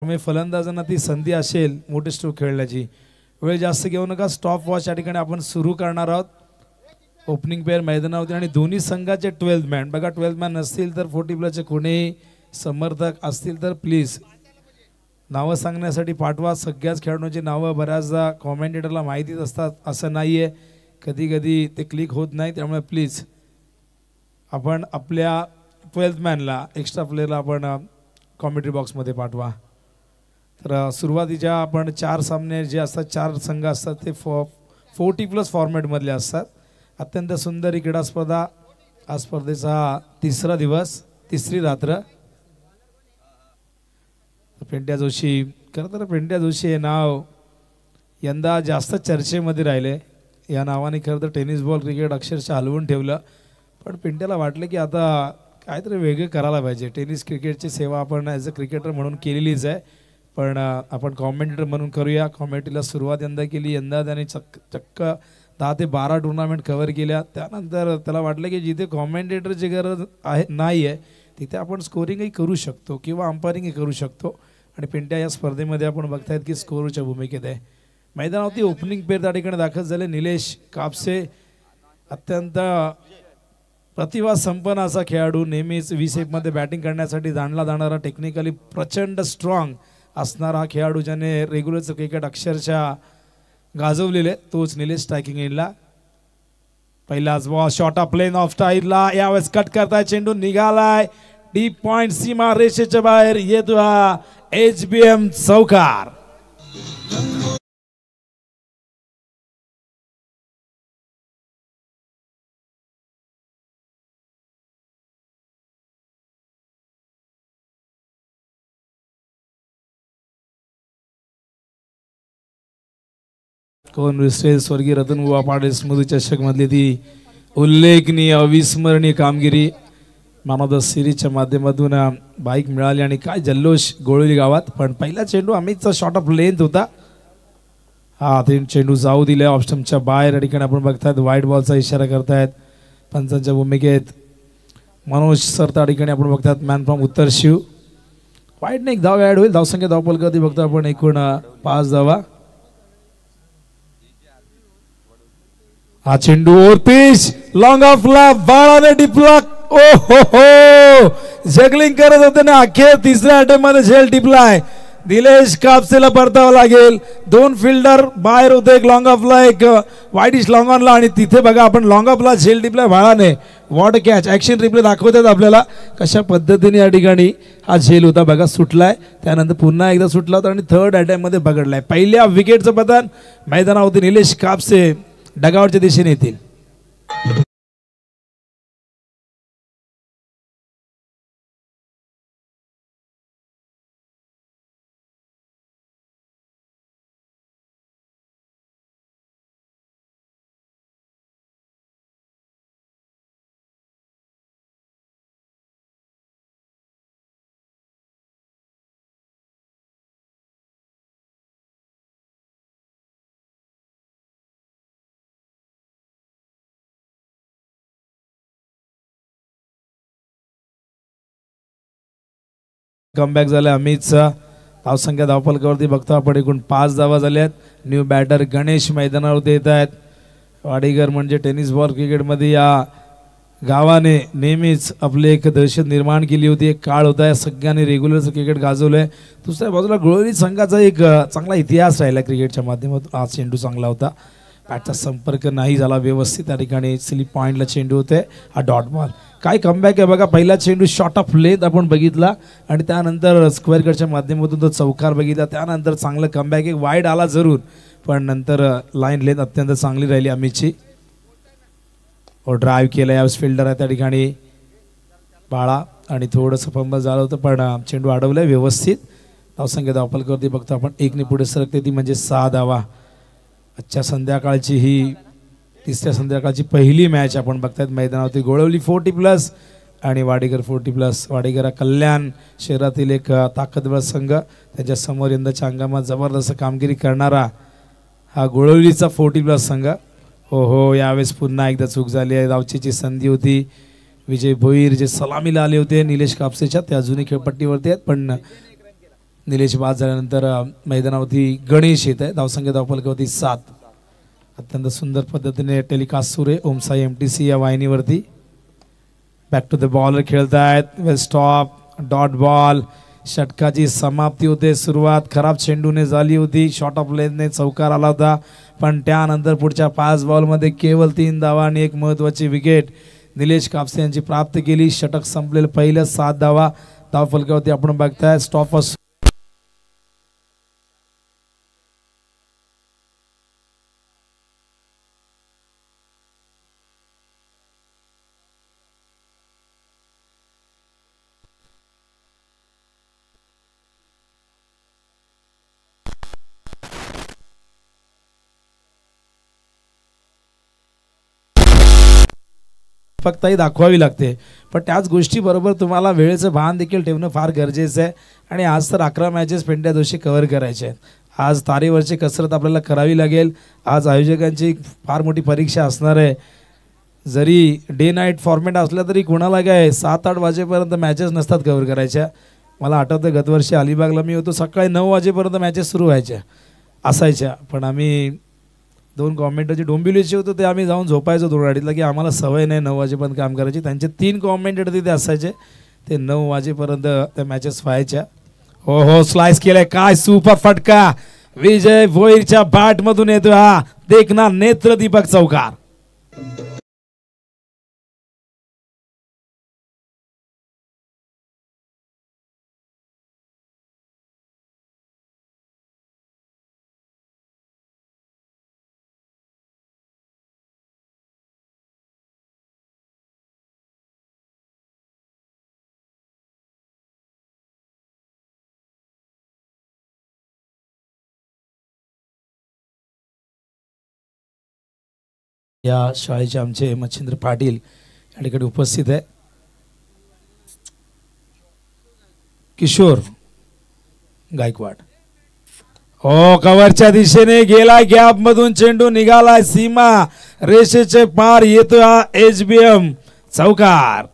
त्यामुळे फलंदाजांना ती संधी असेल मोठे स्ट्रोक खेळण्याची. वेळ जास्त घेऊ नका. स्टॉप वॉच या ठिकाणी आपण सुरू करणार आहोत. ओपनिंग पेअर मैदानावरती आणि दोन्ही संघाचे 12 मॅन. बघा 12 मॅन नसतील तर 40+ कोणी समर्थक असतील तर प्लीज नावं सांगण्यासाठी पाठवा. सगळ्याच खेळाडूंची नावं बऱ्याचदा कॉमेंटेटरला माहितीच असतात असं नाही आहे. कधी कधी ते क्लिक होत नाही. त्यामुळे प्लीज आपण आपल्या 12 मॅनला एक्स्ट्रा प्लेअरला आपण कॉमेंट्री बॉक्समध्ये पाठवा. तर सुरुवातीच्या आपण 4 सामने जे असतात 4 संघ असतात ते 40+ फॉर्मॅटमधले असतात. अत्यंत सुंदर ही क्रीडा स्पर्धा. आज स्पर्धेचा तिसरा दिवस, तिसरी रात्र. पेंट्या जोशी, खरं तर पेंट्या जोशी हे नाव यंदा जास्त चर्चेमध्ये राहिले. या नावाने खरं तर टेनिस बॉल क्रिकेट अक्षरशः हलवून ठेवलं. पण पेंट्याला वाटलं की आता काहीतरी वेगळं करायला पाहिजे. टेनिस क्रिकेटची सेवा आपण ॲज अ क्रिकेटर म्हणून केलेलीच आहे, पण आपण कॉमेंटेटर म्हणून करूया. कॉमेंट्रीला सुरुवात यंदा केली. यंदा त्याने चक्क 10 ते 12 टुर्नामेंट कव्हर केल्या. त्यानंतर त्याला वाटलं की जिथे कॉमेंटेटरची गरज आहे नाही आहे तिथे आपण स्कोरिंगही करू शकतो किंवा अंपायरिंगही करू शकतो. आणि पेंट्या या स्पर्धेमध्ये आपण बघतायत की स्कोरच्या भूमिकेत आहे. मैदानावरती ओपनिंग पेअर त्या ठिकाणी दाखल झाले. निलेश कापसे अत्यंत प्रतिभा संपन्न असा खेळाडू. नेहमीच 20-1 बॅटिंग करण्यासाठी जाणला जाणारा, टेक्निकली प्रचंड स्ट्रॉंग असणारा हा खेळाडू ज्याने रेग्युलरचं क्रिकेट अक्षरशः गाजवलेले तोच निलेश. स्ट्रायकिंग एंडला पहिलाच ball short of plain off स्टाईलला. यावेळेस कट करताय, चेंडू निघालाय डीप पॉइंट, सीमा रेषेच्या बाहेर. येतो हा HBM चौकार. कोण विसरेल स्वर्गीय रतनबुवा पाटील स्मृती चषक मधली ती उल्लेखनीय अविस्मरणीय कामगिरी. मॅन ऑफ द सिरीजच्या माध्यमातून बाईक मिळाली आणि काय जल्लोष गोळवली गावात. पण पहिला चेंडू अमितचा शॉर्ट ऑफ लेंथ होता. हा ते चेंडू जाऊ दिले ऑप्शनच्या बाहेर. या ठिकाणी आपण बघतायत व्हाईट बॉलचा इशारा करतायत पंचांच्या भूमिकेत मनोज सर. त्या ठिकाणी आपण बघतात मॅन फ्रॉम उत्तर शिव. वाईटने एक धाव ॲड होईल. धावसंख्या धावपलकती बघतो आपण एकूण 5 धावा. हा चेंडू ओव्हर पिच लॉंग ऑफ ला बाळाने टिपला. ओ हो जगलिंग करत होते ना. अखेर तिसऱ्या अटेम्प्ट मध्ये झेल टिपलाय. निलेश कापसेला परतावं लागेल. 2 फिल्डर बाहेर होते. एक लॉंग ऑफला एक वाईडिश लॉंग ऑनला. आणि तिथे बघा आपण लॉंग ऑफला झेल टिपलाय बाळाने. What catch. ॲक्शन रिप्ले दाखवतात आपल्याला कशा पद्धतीने या ठिकाणी हा झेल होता बघा. सुटलाय त्यानंतर पुन्हा एकदा सुटला होता आणि थर्ड अटेम्प्ट मध्ये पकडलाय. पहिल्या विकेटचं पतन मैदानावरती निलेश कापसे डगावरच्या दिशेने येतील. कमबॅक झाला अमितचा. धावसंख्या धावपलकावरती बघतो आपण एकूण 5 धावा झाल्यात. न्यू बॅटर गणेश मैदानावरती येत आहेत. वाडीकर म्हणजे टेनिस बॉल क्रिकेटमध्ये या गावाने नेहमीच आपली एक दहशत निर्माण केली होती. एक काळ होता या सगळ्यांनी रेग्युलरचं क्रिकेट गाजवलंय. दुसऱ्या बाजूला गोळवली संघाचा एक चांगला इतिहास राहिला क्रिकेटच्या माध्यमातून. आज चेंडू चांगला होता. बॅटचा संपर्क नाही झाला व्यवस्थित. त्या ठिकाणी स्लिप पॉईंटला चेंडू होते. हा डॉट बॉल. काय कमबॅक आहे बघा. पहिला चेंडू शॉर्ट ऑफ लेंथ आपण बघितला आणि त्यानंतर स्क्वेअर कटच्या माध्यमातून तो चौकार बघितला. त्यानंतर चांगलं कमबॅक. एक वाईड आला जरूर पण नंतर लाईन लेंथ अत्यंत चांगली राहिली अमितची. ड्राईव्ह केला. यावेळेस फिल्डर आहे त्या ठिकाणी बाळा आणि थोडंसं फंबल झालं होतं पण चेंडू अडवलाय व्यवस्थित. धावसंख्या धावपलकावरती बघतो आपण 1ने पुढे सरकते ती म्हणजे 6 धावा. आजच्या संध्याकाळची ही तिसऱ्या संध्याकाळची पहिली मॅच आपण बघतायत मैदानावरती. गोळवली 40+ आणि वाडेकर 40+. वाडेकर हा कल्याण शहरातील एक ताकदवर संघ. त्याच्या समोर यंदाच्या हंगामात जबरदस्त कामगिरी करणारा हा गोळवलीचा 40+ संघ. हो यावेळेस पुन्हा एकदा चूक झाली आहे. धावचीची संधी होती. विजय भोईर जे सलामीला आले होते निलेश कापसेच्या ते अजूनही खेळपट्टीवरती आहेत पण निलेश बाद झाल्यानंतर मैदानावरती गणेश येत आहे. धावसंख्या धावफलकावरती 7. अत्यंत सुंदर पद्धतीने टेलिकास्ट सुरू आहे ओमसाई MTC या वाहिनीवरती. बॅक टू द बॉलर खेळतायत. Well stop dot ball. षटकाची समाप्ती होते. सुरुवात खराब चेंडूने झाली होती. शॉर्ट ऑफ लेनने चौकार आला होता, पण त्यानंतर पुढच्या 5 बॉलमध्ये केवळ 3 धावा आणि एक महत्त्वाची विकेट निलेश कापसे यांची प्राप्त केली. षटक संपलेलं पहिल्या 7 धावा धावफलकावरती आपण बघताय. स्टॉप फक्त दाखवावी लागते, पण त्याच गोष्टीबरोबर तुम्हाला वेळेचं भान देखील ठेवणं फार गरजेचं आहे. आणि आज तर 11 मॅचेस पेंड्या दोषी कव्हर करायचे आहेत. आज तारेवरची कसरत आपल्याला करावी लागेल. आज आयोजकांची फार मोठी परीक्षा असणार आहे. जरी डे नाईट फॉर्मॅट असला तरी कोणाला काय 7-8 वाजेपर्यंत मॅचेस नसतात कव्हर करायच्या. मला आठवतं गतवर्षी अलिबागला मी होतो, सकाळी 9 वाजेपर्यंत मॅचेस सुरू व्हायच्या असायच्या, पण आम्ही 2 कॉमेंटरचे डोंबिवलीचे होतो ते आम्ही जाऊन झोपायचो 2 अडीचला, की आम्हाला सवय नाही 9 वाजेपर्यंत काम करायची. त्यांचे 3 कॉमेंटेटर तिथे असायचे, ते 9 वाजेपर्यंत त्या मॅचेस व्हायच्या. हो हो, स्लाइस केलाय, काय सुपर फटका विजय भोईरच्या बॅटमधून येतो हा देखना नेत्रदीपक चौकार. या शाळेचे आमचे मच्छिंद्र पाटील या ठिकाणी उपस्थित आहे. किशोर गायकवाड हो, कव्हरच्या दिशेने गेला, गॅप मधून चेंडू निघाला, सीमा रेषेचे पार येतो हा HBM चौकार.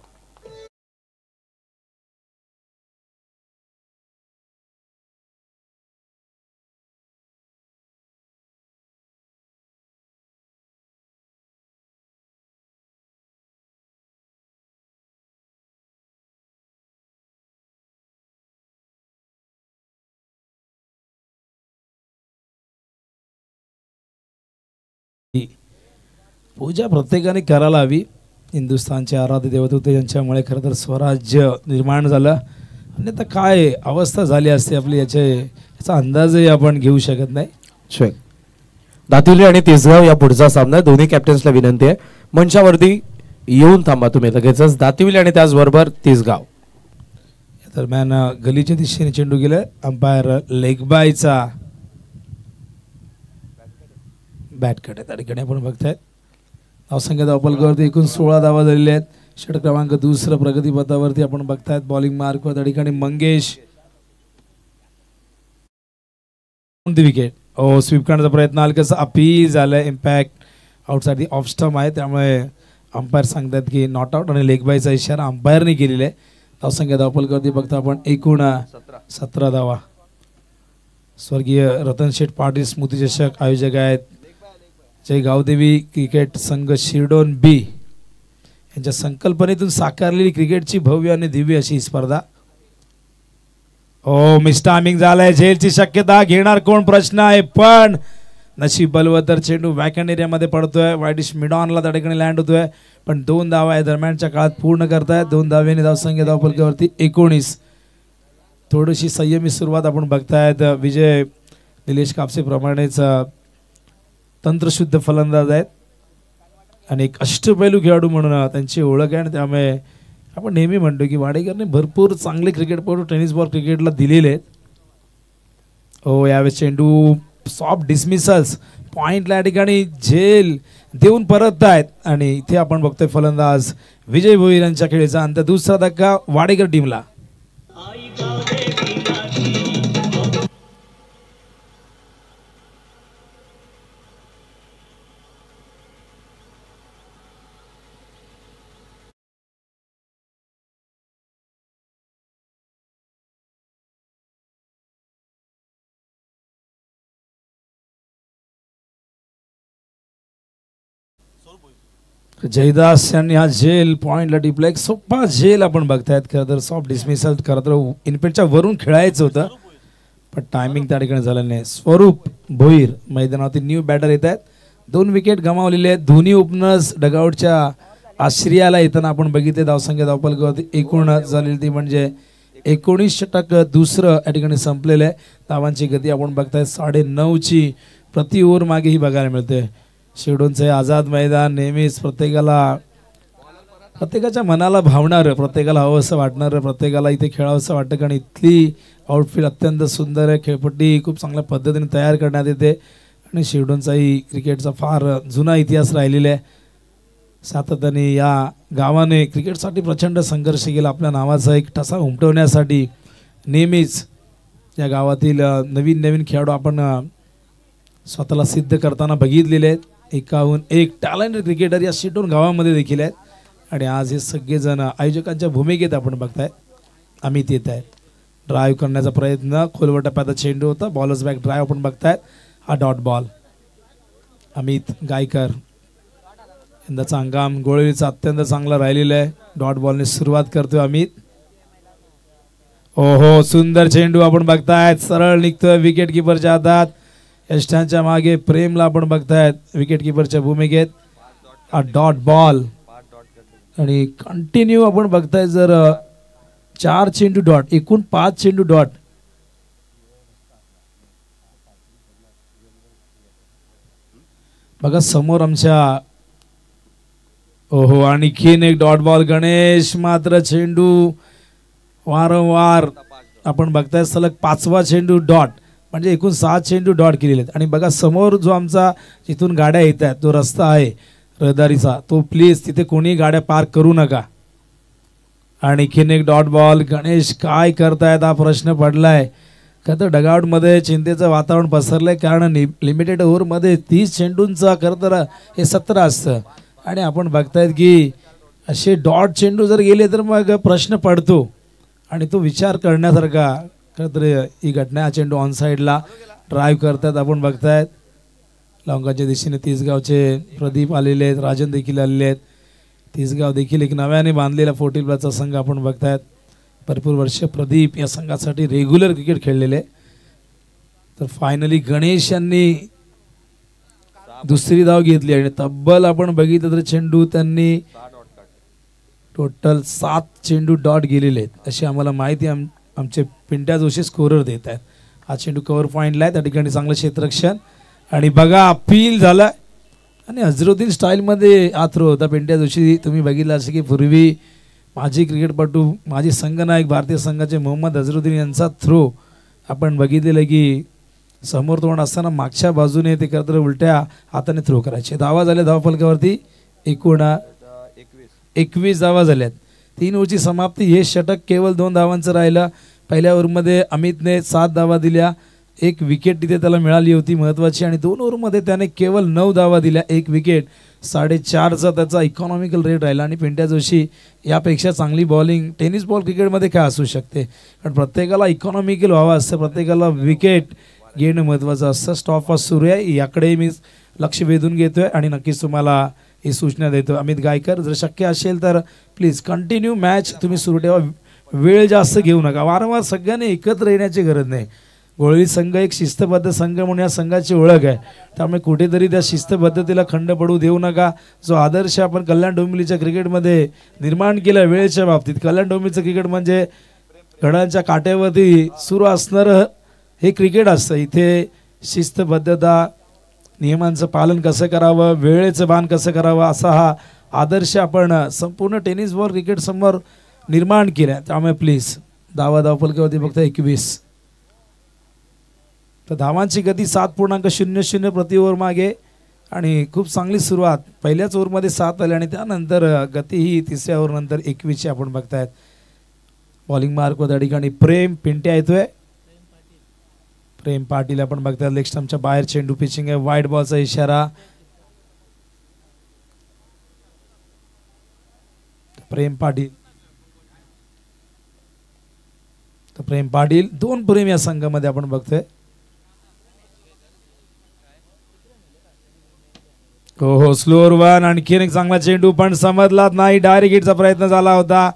पूजा प्रत्येकाने करायला हवी. हिंदुस्थानचे आराध्य देवत होते, यांच्यामुळे खरं तर स्वराज्य निर्माण झालं. आणि आता काय अवस्था झाली असते आपली याचा अंदाजही आपण घेऊ शकत नाही. दातिवली आणि तिसगाव या पुढचा सामना. दोन्ही कॅप्टन्सला विनंती आहे मंचावरती येऊन थांबा तुम्ही लगेचच. दातिवली आणि त्याचबरोबर तिसगाव. दरम्यान गलीच्या दिशेने चेंडू गेला. अंपायर लेग बायचा बॅट कट आहे त्या ठिकाणी आपण बघतायत. धावसंख्या धावफलकावरती एकूण 16 धावा झालेल्या आहेत. षटक क्रमांक 2 प्रगतीपथावरती आपण बघतायत. बॉलिंग मार्कवर त्या ठिकाणी मंगेश. विकेट ओ, स्वीप करण्याचा प्रयत्न हलकासा अपील झालाय. Impact outside the off stump आहे, त्यामुळे अंपायर सांगतात की नॉट आउट आणि लेग बायचा इशारा अंपायरने केलेला आहे. धावसंख्या धावफलकावरती बघता आपण एकूण 17 धावा. स्वर्गीय रतन शेठ पाटील स्मृती चषक आयोजक आहेत जय गावदेवी क्रिकेट संघ शिरडोन बी यांच्या संकल्पनेतून साकारलेली क्रिकेटची भव्य आणि दिव्य अशी स्पर्धा. ओ, मिस्टायमिंग झालंय, झेलची शक्यता घेणार कोण प्रश्न आहे, पण नशीब बलवतर चेंडू बॅकहँड एरियामध्ये पडतोय. वाईडिश मिडॉनला त्या ठिकाणी लँड होतोय, पण 2 धावा या दरम्यानच्या काळात पूर्ण करतायत. 2 धाव्यांनी धावसंख्या धावफलकावरती 19. थोडीशी संयमी सुरुवात आपण बघतायत. विजय निलेश कापसे प्रमाणेच तंत्रशुद्ध फलंदाज आहेत आणि एक अष्टपैलू खेळाडू म्हणून त्यांची ओळख आहे. आणि त्यामुळे आपण नेहमी म्हणतो की वाडेकरने भरपूर चांगले क्रिकेटपटू टेनिस बॉल क्रिकेटला दिलेले आहेत. हो, यावेळेस चेंडू सॉफ्ट डिसमिसल्स पॉइंटला या ठिकाणी झेल देऊन परत आहेत. आणि इथे आपण बघतोय फलंदाज विजय भोईर यांच्या खेळीचा अंत. दुसरा धक्का वाडेकर टीमला. जयदास यांनी हा झेल पॉइंटला टिपला. एक सोपा झेल आपण बघतायत. खरं तर सॉफ्ट डिसमिसल खरं तर इनफिल्डच्या वरून खेळायचं होतं, पण टायमिंग त्या ठिकाणी झालं नाही. स्वरूप भोईर मैदानावरती न्यू बॅटर येत आहेत. 2 विकेट गमावलेले आहेत. दोन्ही ओपनर्स डगआउटच्या आश्रयाला येताना आपण बघितले. धावसंख्या धावफलकावरती एकूण झालेली ती म्हणजे 19 षटक दुसरं या ठिकाणी संपलेलं आहे. धावांची गती आपण बघताय 9.5ची प्रति ओव्हर मागे ही बघायला मिळते. शिवडोनचं हे आझाद मैदान नेहमीच प्रत्येकाच्या मनाला भावणारं, प्रत्येकाला हवं असं वाटणारं, प्रत्येकाला इथे खेळावं असं वाटतं. कारण इथली आउटफील्ड अत्यंत सुंदर आहे. खेळपट्टी खूप चांगल्या पद्धतीने तयार करण्यात येते आणि शिवडोनचाही क्रिकेटचा फार जुना इतिहास राहिलेला आहे. सातत्याने या गावाने क्रिकेटसाठी प्रचंड संघर्ष केला. आपल्या नावाचा एक ठसा उमटवण्यासाठी नेहमीच या गावातील नवीन खेळाडू आपण स्वतःला सिद्ध करताना बघितलेले आहेत. 1 टॅलेंटेड क्रिकेटर या शिटोन गावामध्ये देखील आहेत आणि आज हे सगळेजण आयोजकांच्या भूमिकेत आपण बघताय. अमित येत आहेत. ड्राईव्ह करण्याचा प्रयत्न, खोलवर टप्प्याचा चेंडू होता. बॉलर्स बॅक ड्राईव्ह आपण बघतायत. हा डॉट बॉल. अमित गायकर यंदाचा हंगाम गोळीचा अत्यंत चांगला राहिलेला आहे. डॉट बॉलने सुरुवात करतोय अमित. ओहो, सुंदर चेंडू आपण बघतायत. सरळ निघतोय विकेट किपरच्या हातात. यष्टांच्या मागे प्रेमला आपण बघतायत विकेट किपरच्या भूमिकेत. हा डॉट बॉल आणि कंटिन्यू आपण बघताय. जर 4 चेंडू डॉट, एकूण 5 चेंडू डॉट. बघा समोर आमच्या. ओहो, आणखीन एक डॉट बॉल. गणेश मात्र चेंडू वारंवार आपण बघताय. सलग 5वा चेंडू डॉट, म्हणजे एकूण 7 चेंडू डॉट केलेले आहेत. आणि बघा समोर जो आमचा जिथून गाड्या येत आहेत तो रस्ता आहे रहदारीचा, तो प्लीज तिथे कोणी गाड्या पार्क करू नका. आणखीन एक डॉट बॉल. गणेश काय करतायत हा प्रश्न पडलाय. का तर डगआउटमध्ये चिंतेचं वातावरण पसरलंय. कारण लिमिटेड ओव्हरमध्ये 30 चेंडूंचा खरं तर हे 17 असतं आणि आपण बघतायत की असे डॉट चेंडू जर गेले तर मग प्रश्न पडतो आणि तो विचार करण्यासारखा. खरं तर ही घटना. हा चेंडू ऑन साईडला ड्राईव्ह करतात आपण बघतायत. लॉंगाच्या दिशेने तिसगावचे प्रदीप आलेले आहेत. राजन देखील आलेले आहेत. तिसगाव देखील एक नव्याने बांधलेला 40 प्लसचा संघ आपण बघतायत. भरपूर वर्ष प्रदीप या संघासाठी रेग्युलर क्रिकेट खेळलेले. तर फायनली गणेश यांनी दुसरी धाव घेतली आणि तब्बल आपण बघितलं तर चेंडू त्यांनी टोटल 7 चेंडू डॉट गेलेले आहेत अशी आम्हाला माहिती आमचे पिंट्या जोशी स्कोरर देत आहेत. हा चेंडू कव्हर पॉईंटला आहे. त्या ठिकाणी चांगलं क्षेत्ररक्षण आणि बघा अपील झालं आणि अझरुद्दीन स्टाईलमध्ये हा थ्रो होता. पिंट्या जोशी तुम्ही बघितलं असं की पूर्वी माजी क्रिकेटपटू, माजी संघनायक भारतीय संघाचे मोहम्मद अझरुद्दीन यांचा थ्रो आपण बघितलेलं की समोर तोंड असताना मागच्या बाजूने ते करत उलट्या हाताने थ्रो करायचे. धावा झाल्या धावफलकावरती एकूण 21 धावा झाल्यात. 3 ओव्हरची समाप्ती. हे षटक केवळ 2 धावांचं राहिलं. पहिल्या ओव्हरमध्ये अमितने 7 धावा दिल्या. 1 विकेट तिथे त्याला मिळाली होती महत्त्वाची आणि 2 ओव्हरमध्ये त्याने केवळ 9 धावा दिल्या. 1 विकेट. 4.5चा त्याचा इकॉनॉमिकल रेट राहिला आणि पिंट्या जोशी यापेक्षा चांगली बॉलिंग टेनिस बॉल क्रिकेटमध्ये काय असू शकते. कारण प्रत्येकाला इकॉनॉमिकल व्हावं असतं, प्रत्येकाला विकेट घेणं महत्त्वाचं असतं. स्टॉप वॉच सुरू आहे. याकडे मी लक्ष वेधून घेतोय आणि नक्कीच तुम्हाला ही सूचना देतो. अमित गायकर, जर शक्य असेल तर प्लीज कंटिन्यू मॅच तुम्ही सुरू ठेवा. वेळ जास्त घेऊ नका. वारंवार सगळ्यांनी एकत्र येण्याची गरज नाही. गोळी संघ एक शिस्तबद्ध संघ म्हणून या संघाची ओळख आहे. त्यामुळे कुठेतरी त्या शिस्तबद्धतेला खंड पडू देऊ नका. जो आदर्श आपण कल्याण डोंबिवलीच्या क्रिकेटमध्ये निर्माण केला वेळेच्या बाबतीत. कल्याण डोंबिवलीचं क्रिकेट म्हणजे घडांच्या काट्यावरती सुरू असणारं हे क्रिकेट असतं. इथे शिस्तबद्धता, नियमांचं पालन कसं करावं, वेळेचं भान कसं करावं असा हा आदर्श आपण संपूर्ण टेनिस बॉल क्रिकेट समोर निर्माण केला. त्यामुळे प्लीज धावफलकावरती फक्त 21. तर धावांची गती 7.00 प्रति ओव्हर मागे आणि खूप चांगली सुरुवात. पहिल्याच ओव्हरमध्ये 7 आले आणि त्यानंतर गती ही 3ऱ्या ओव्हरनंतर 21ची आपण बघतायत. बॉलिंग मार्कवर त्या ठिकाणी प्रेम पिंट्या येतोय. प्रेम पाटील आपण बघताय लेग स्टंपच्या बाहेर चेंडू पिचिंग आहे. वाईड बॉलचा इशारा. प्रेम पाटील. तर प्रेम पाटील 2 प्रेम या संघामध्ये आपण बघतोय. हो हो, स्लोअर वन. आणखीन एक चांगला चेंडू पण समजलाच नाही. डायरेक्ट हिटचा प्रयत्न झाला होता.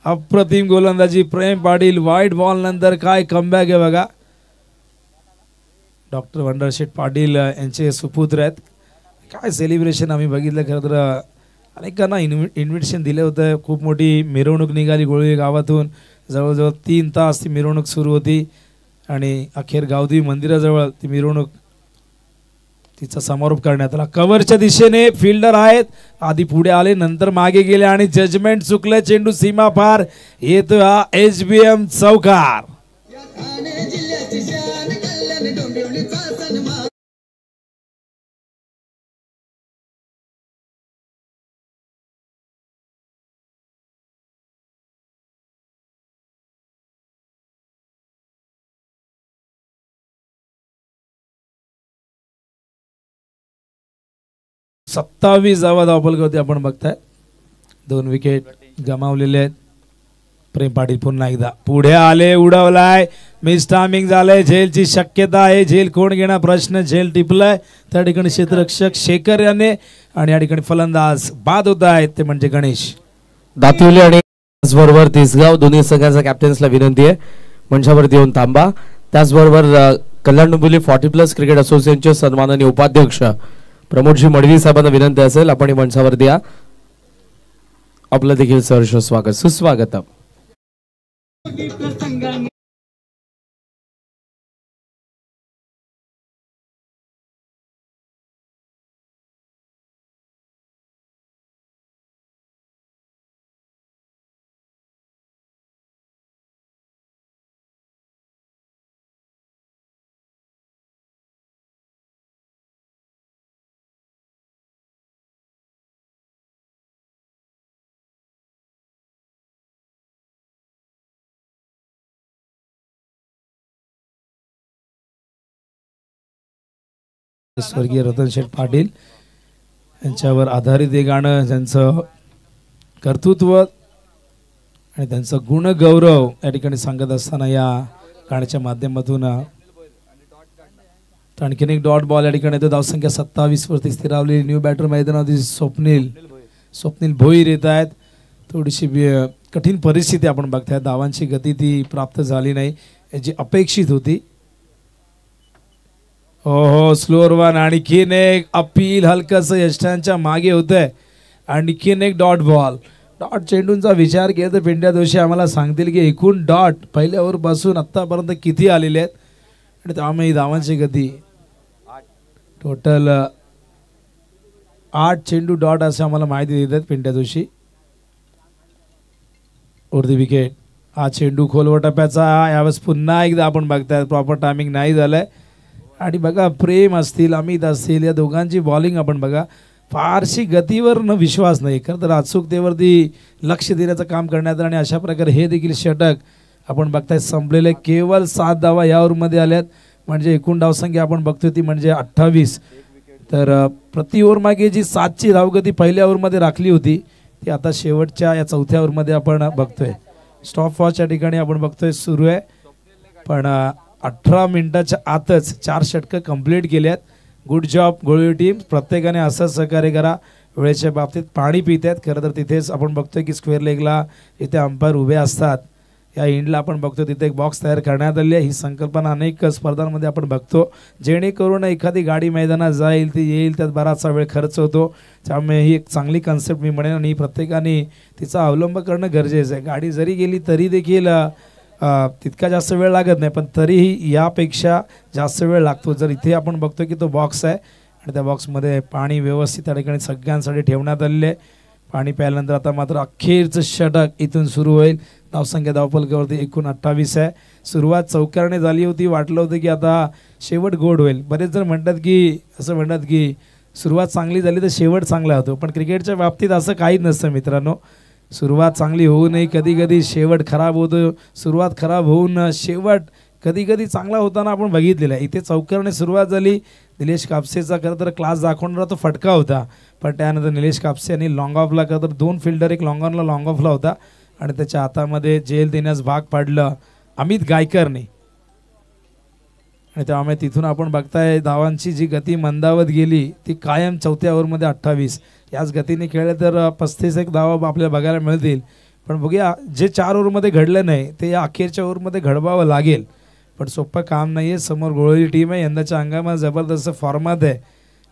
अप्रतिम गोलंदाजी प्रेम पाटील. वाईट बॉल नंतर काय कमबॅक आहे बघा. डॉक्टर वंडरशेठ पाटील यांचे सुपुत्र आहेत. काय सेलिब्रेशन आम्ही बघितलं. खरं तर अनेकांना इन्व्हिटेशन दिलं होतं. खूप मोठी मिरवणूक निघाली गोळी गावातून. जवळजवळ 3 तास ती मिरवणूक सुरू होती आणि अखेर गावदेवी मंदिराजवळ ती मिरवणूक तिचा समारोप करण्यात आला. कव्हरच्या दिशेने फिल्डर आहेत. आधी पुढे आले, नंतर मागे गेले आणि जजमेंट चुकलं. चेंडू सीमा पार येतो हा HBM चौकार. सत्तावीस धावा धावफलक आपण बघताय. 2 विकेट गमावलेले आहेत. प्रेम पाटील पुन्हा एकदा पुढे आले, उडवलाय, मिस टायमिंग झालंय. झेलची शक्यता आहे. झेल कोण घेणार प्रश्न. झेल टिपलाय त्या ठिकाणी क्षेत्ररक्षक शेखर याने आणि या ठिकाणी फलंदाज बाद होत आहेत ते म्हणजे गणेश दातिवली आणि त्याचबरोबर तिसगाव दोन्ही संघांच्या कॅप्टन्सला विनंती आहे मंचावरती येऊन थांबा. त्याचबरोबर कल्याण डोंबिवली 40+ क्रिकेट असोसिएशनचे सन्माननीय उपाध्यक्ष प्रमोदजी मडवी साहेबांना विनंती असेल आपण मंचावरती या. आपलं देखील सहर्ष स्वागत सुस्वागतम. स्वर्गीय रतनशेठ पाटील यांच्यावर आधारित हे गाणं, ज्यांचं कर्तृत्व आणि त्यांचं गुणगौरव या ठिकाणी सांगत असताना या गाण्याच्या माध्यमातून आणखीन एक डॉट बॉल या ठिकाणी तो धावसंख्या 27 वरती स्थिरावली. न्यू बॅटर मैदानावरती स्वप्नील भोईर येत आहेत. थोडीशी कठीण परिस्थिती आपण बघताय. धावांची गती ती प्राप्त झाली नाही जी अपेक्षित होती. हो, स्लोअर वन. आणखीन एक अपील हलकस यष्टांच्या मागे होतंय. आणखीन एक डॉट बॉल. डॉट चेंडूंचा विचार केला तर पिंड्या दोषी आम्हाला सांगतील की एकूण डॉट पहिल्या ओव्हरपासून आत्तापर्यंत किती आलेले आहेत आणि त्यामुळे धावांची गती टोटल 8 चेंडू डॉट असे आम्हाला माहिती देतात पिंड्या दोषी. उरती विकेट. हा चेंडू खोलवर टप्प्याचा. यावेळेस पुन्हा एकदा आपण बघताय प्रॉपर टायमिंग नाही झालंय. आणि बघा प्रेम असतील अमित असतील या दोघांची बॉलिंग आपण बघा. फारशी गतीवर न विश्वास नाही, खरं तर अचूकतेवरती लक्ष देण्याचं काम करण्यात आलं आणि अशा प्रकारे हे देखील षटक आपण बघताय संपलेले. केवळ 7 धावा या ओव्हरमध्ये आल्यात. म्हणजे एकूण धावसंख्या आपण बघतोय ती म्हणजे 28. तर प्रति ओव्हर मागे जी 7ची धावगती पहिल्या ओव्हरमध्ये राखली होती ती आता शेवटच्या या 4थ्या ओव्हरमध्ये आपण बघतोय. स्टॉप वॉच या ठिकाणी आपण बघतोय सुरू आहे. पण 18 मिनिटाच्या आतच 4 षटकं कंप्लीट केली आहेत. गुड जॉब गोळी टीम. प्रत्येकाने असंच सहकार्य करा. वेळेच्या बाबतीत पाणी पित आहेत. खरं तर तिथेच आपण बघतोय की स्क्वेअर लेगला इथे अंपायर उभे असतात. या एंडला आपण बघतो तिथे एक बॉक्स तयार करण्यात आली आहे. ही संकल्पना अनेक स्पर्धांमध्ये आपण बघतो, जेणेकरून एखादी गाडी मैदानात जाईल ती येईल त्यात बराचसा वेळ खर्च होतो. त्यामुळे ही एक चांगली कन्सेप्ट मी म्हणेन आणि प्रत्येकाने तिचा अवलंब करणं गरजेचं आहे. गाडी जरी गेली तरी देखील तितका जास्त वेळ लागत नाही, पण तरीही यापेक्षा जास्त वेळ लागतो. जर इथे आपण बघतो की तो बॉक्स आहे आणि त्या बॉक्समध्ये पाणी व्यवस्थित त्या ठिकाणी सगळ्यांसाठी ठेवण्यात आलेले आहे. पाणी प्यायल्यानंतर आता मात्र अखेरचं षटक इथून सुरू होईल. धावसंख्या धावफलकावरती एकूण 28 आहे. सुरुवात चौकारने झाली होती. वाटलं होतं की आता शेवट गोड होईल. बरेच जण म्हणतात की असं म्हणतात की सुरुवात चांगली झाली तर शेवट चांगला होतो, पण क्रिकेटच्या बाबतीत असं काहीच नसतं मित्रांनो. सुरुवात चांगली होऊ नये, कधी कधी शेवट खराब होतो. सुरुवात खराब होऊन शेवट कधी कधी चांगला होताना आपण बघितलेला आहे. इथे चौकारने सुरुवात झाली. निलेश कापसेचा खरं तर क्लास दाखवणारा तो फटका होता, पण त्यानंतर निलेश कापसे यांनी लॉंग ऑफला खरं तर 2 फिल्डर एक लॉंग ऑनला लॉंग ऑफला होता आणि त्याच्या हातामध्ये जेल देण्यास भाग पाडलं अमित गायकरने. आणि त्यामुळे तिथून आपण बघताय धावांची जी गती मंदावत गेली ती कायम चौथ्या ओव्हरमध्ये 28. याच गतीने खेळले तर 35 धावा आपल्याला बघायला मिळतील. पण बघूया जे 4 ओव्हरमध्ये घडलं नाही ते या अखेरच्या ओव्हरमध्ये घडवावं लागेल. पण सोपं काम नाही आहे. समोर गोळी टीम आहे. यंदाच्या अंगामध्ये जबरदस्त फॉर्मात आहे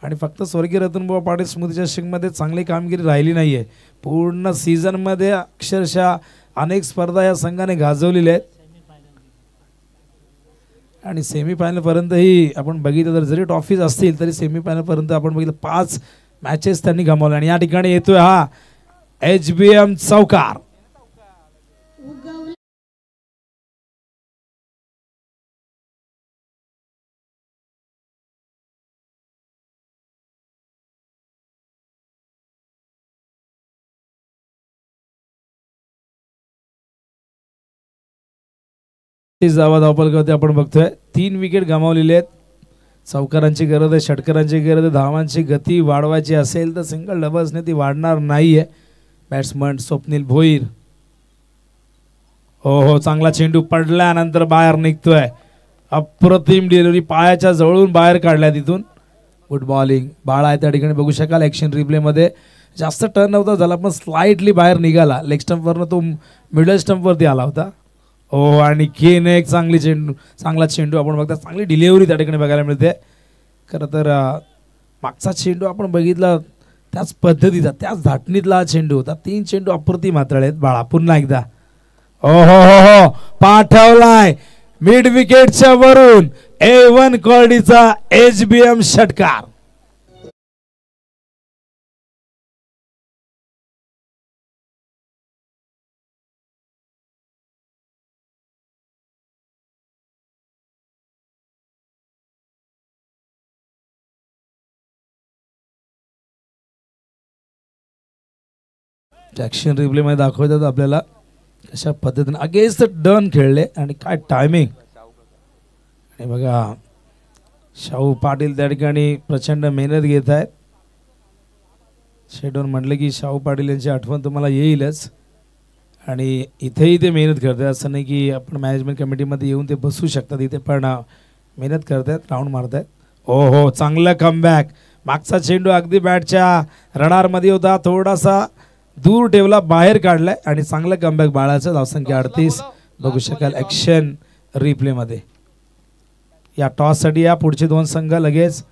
आणि फक्त स्वर्गीय रतनबुवा पाटील स्मृती चषकमध्ये चांगली कामगिरी राहिली नाही आहे. पूर्ण सीझनमध्ये अक्षरशः अनेक स्पर्धा या संघाने गाजवलेल्या आहेत आणि सेमीफायनलपर्यंतही आपण बघितलं तर जरी ट्रॉफीज असतील तरी सेमीफायनलपर्यंत आपण बघितलं 5 मॅचेस त्यांनी गमावल्या. आणि या ठिकाणी येतोय हा HBM चौकार. जावा धावपल करते आपण बघतोय. 3 विकेट गमावलेले आहेत. चौकारांची गरज आहे, षटकारांची गरज आहे. धावांची गती वाढवायची असेल तर सिंगल डबल्सने ती वाढणार नाहीये. बॅट्समन स्वप्नील भोईर. हो चांगला चेंडू पडल्यानंतर बाहेर निघतोय. अप्रतिम डिलिव्हरी पायाच्या जवळून बाहेर काढल्या तिथून. Good bowling. बाळा आहे त्या ठिकाणी बघू शकाल ॲक्शन रिप्लेमध्ये. जास्त टर्न नव्हता झाला पण स्लाइटली बाहेर निघाला. लेग स्टंपवरनं तो मिडल स्टंपवरती आला होता. आणि केने एक चांगला चेंडू आपण बघता. चांगली डिलिव्हरी त्या ठिकाणी बघायला मिळते. खरं तर मागचा चेंडू आपण बघितला त्याच पद्धतीचा त्याच धाटणीतला हा चेंडू होता. 3 चेंडू अप्रतिम हाताळलेत बाळा. पुन्हा एकदा हो पाठवलाय मिड विकेटच्या वरून A1 क्वालिटीचा HBM षटकार. ॲक्शन रिप्लेमध्ये दाखवतात आपल्याला अशा पद्धतीने अगेन्स्ट डन खेळले आणि काय टायमिंग. आणि बघा शाहू पाटील त्या ठिकाणी प्रचंड मेहनत घेत आहेत. शेडून म्हटलं की शाहू पाटील यांची आठवण तुम्हाला येईलच आणि इथेही ते मेहनत करतात. असं नाही की आपण मॅनेजमेंट कमिटीमध्ये येऊन ते बसू शकतात. इथे पण मेहनत करतात, राऊंड मारतात. हो चांगलं कमबॅक. मागचा चेंडू अगदी बॅटच्या रडारमध्ये होता. थोडासा दूर ठेवला, बाहेर काढलाय आणि चांगलं कमबॅक बाळाचं. धावसंख्या 38 बघू शकाल ॲक्शन रिप्लेमध्ये. या टॉससाठी या पुढचे 2 संघ लगेच.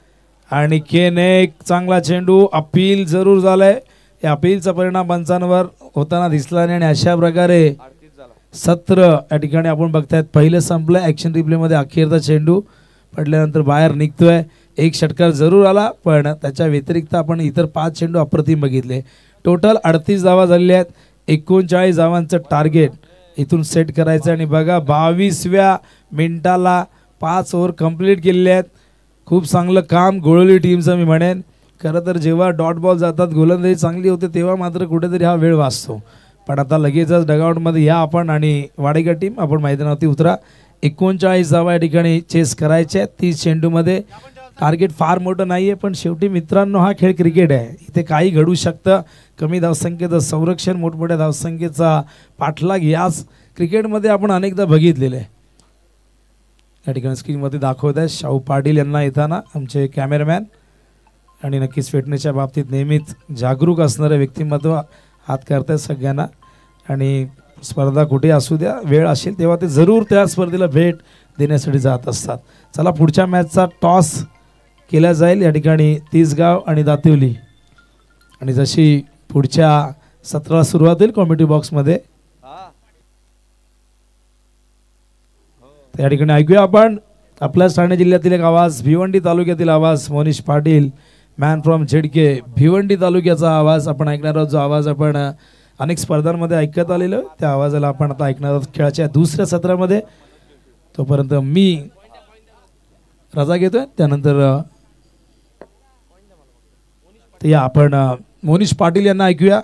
आणि केने एक चांगला चेंडू. अपील जरूर झालंय. या अपीलचा परिणाम पंचांवर होताना दिसला नाही आणि अशा प्रकारे सत्र या ठिकाणी आपण बघतायत पहिलं संपलं. ॲक्शन रिप्लेमध्ये अखेरचा चेंडू पडल्यानंतर बाहेर निघतोय. एक षटकार जरूर आला पण त्याच्या व्यतिरिक्त आपण इतर 5 चेंडू अप्रतिम बघितले. टोटल 38 धावा झालेल्या आहेत. 39 धावांचं टार्गेट इथून सेट करायचं आणि बघा 22व्या मिनिटाला 5 ओव्हर कंप्लीट केलेले आहेत. खूप चांगलं काम गोळवली टीमचं मी म्हणेन. खरं तर जेव्हा डॉट बॉल जातात गोलंदाजी चांगली होते तेव्हा मात्र कुठेतरी हा वेळ वाचतो. पण आता लगेचच डगआउटमध्ये या आपण आणि वाडेकर टीम आपण मैदानावरती उतरा. 39 धावा या ठिकाणी चेस करायचे 30 चेंडूमध्ये. टार्गेट फार मोठं नाही आहे पण शेवटी मित्रांनो हा खेळ क्रिकेट आहे. इथे काही घडू शकतं. कमी धावसंख्येचं संरक्षण, मोठमोठ्या धावसंख्येचा पाठलाग याच क्रिकेटमध्ये आपण अनेकदा बघितलेलं आहे. या ठिकाणी स्क्रीनमध्ये दाखवत आहे शाहू पाटील यांना येताना आमचे कॅमेरामॅन. आणि नक्कीच फिटनेसच्या बाबतीत नेहमीच जागरूक असणारे व्यक्तिमत्व हात करतात सगळ्यांना. आणि स्पर्धा कुठे असू द्या वेळ असेल तेव्हा ते जरूर त्या स्पर्धेला भेट देण्यासाठी जात असतात. चला पुढच्या मॅचचा टॉस केला जाईल. या ठिकाणी तिसगाव आणि दातिवली. आणि जशी पुढच्या सत्राला सुरुवात होईल कॉमेडी बॉक्समध्ये त्या ठिकाणी ऐकूया आपण आपल्या ठाणे जिल्ह्यातील एक आवाज, भिवंडी तालुक्यातील आवाज. Monish Patil man from ZK. Bhiwandi तालुक्याचा आवाज आपण ऐकणार आहोत. जो आवाज आपण अनेक स्पर्धांमध्ये ऐकत आलेलो त्या आवाजाला आपण आता ऐकणार आहोत खेळाच्या 2ऱ्या सत्रामध्ये. तोपर्यंत मी रजा घेतोय. त्यानंतर या आपण मोनिश पाटील यांना ऐकूया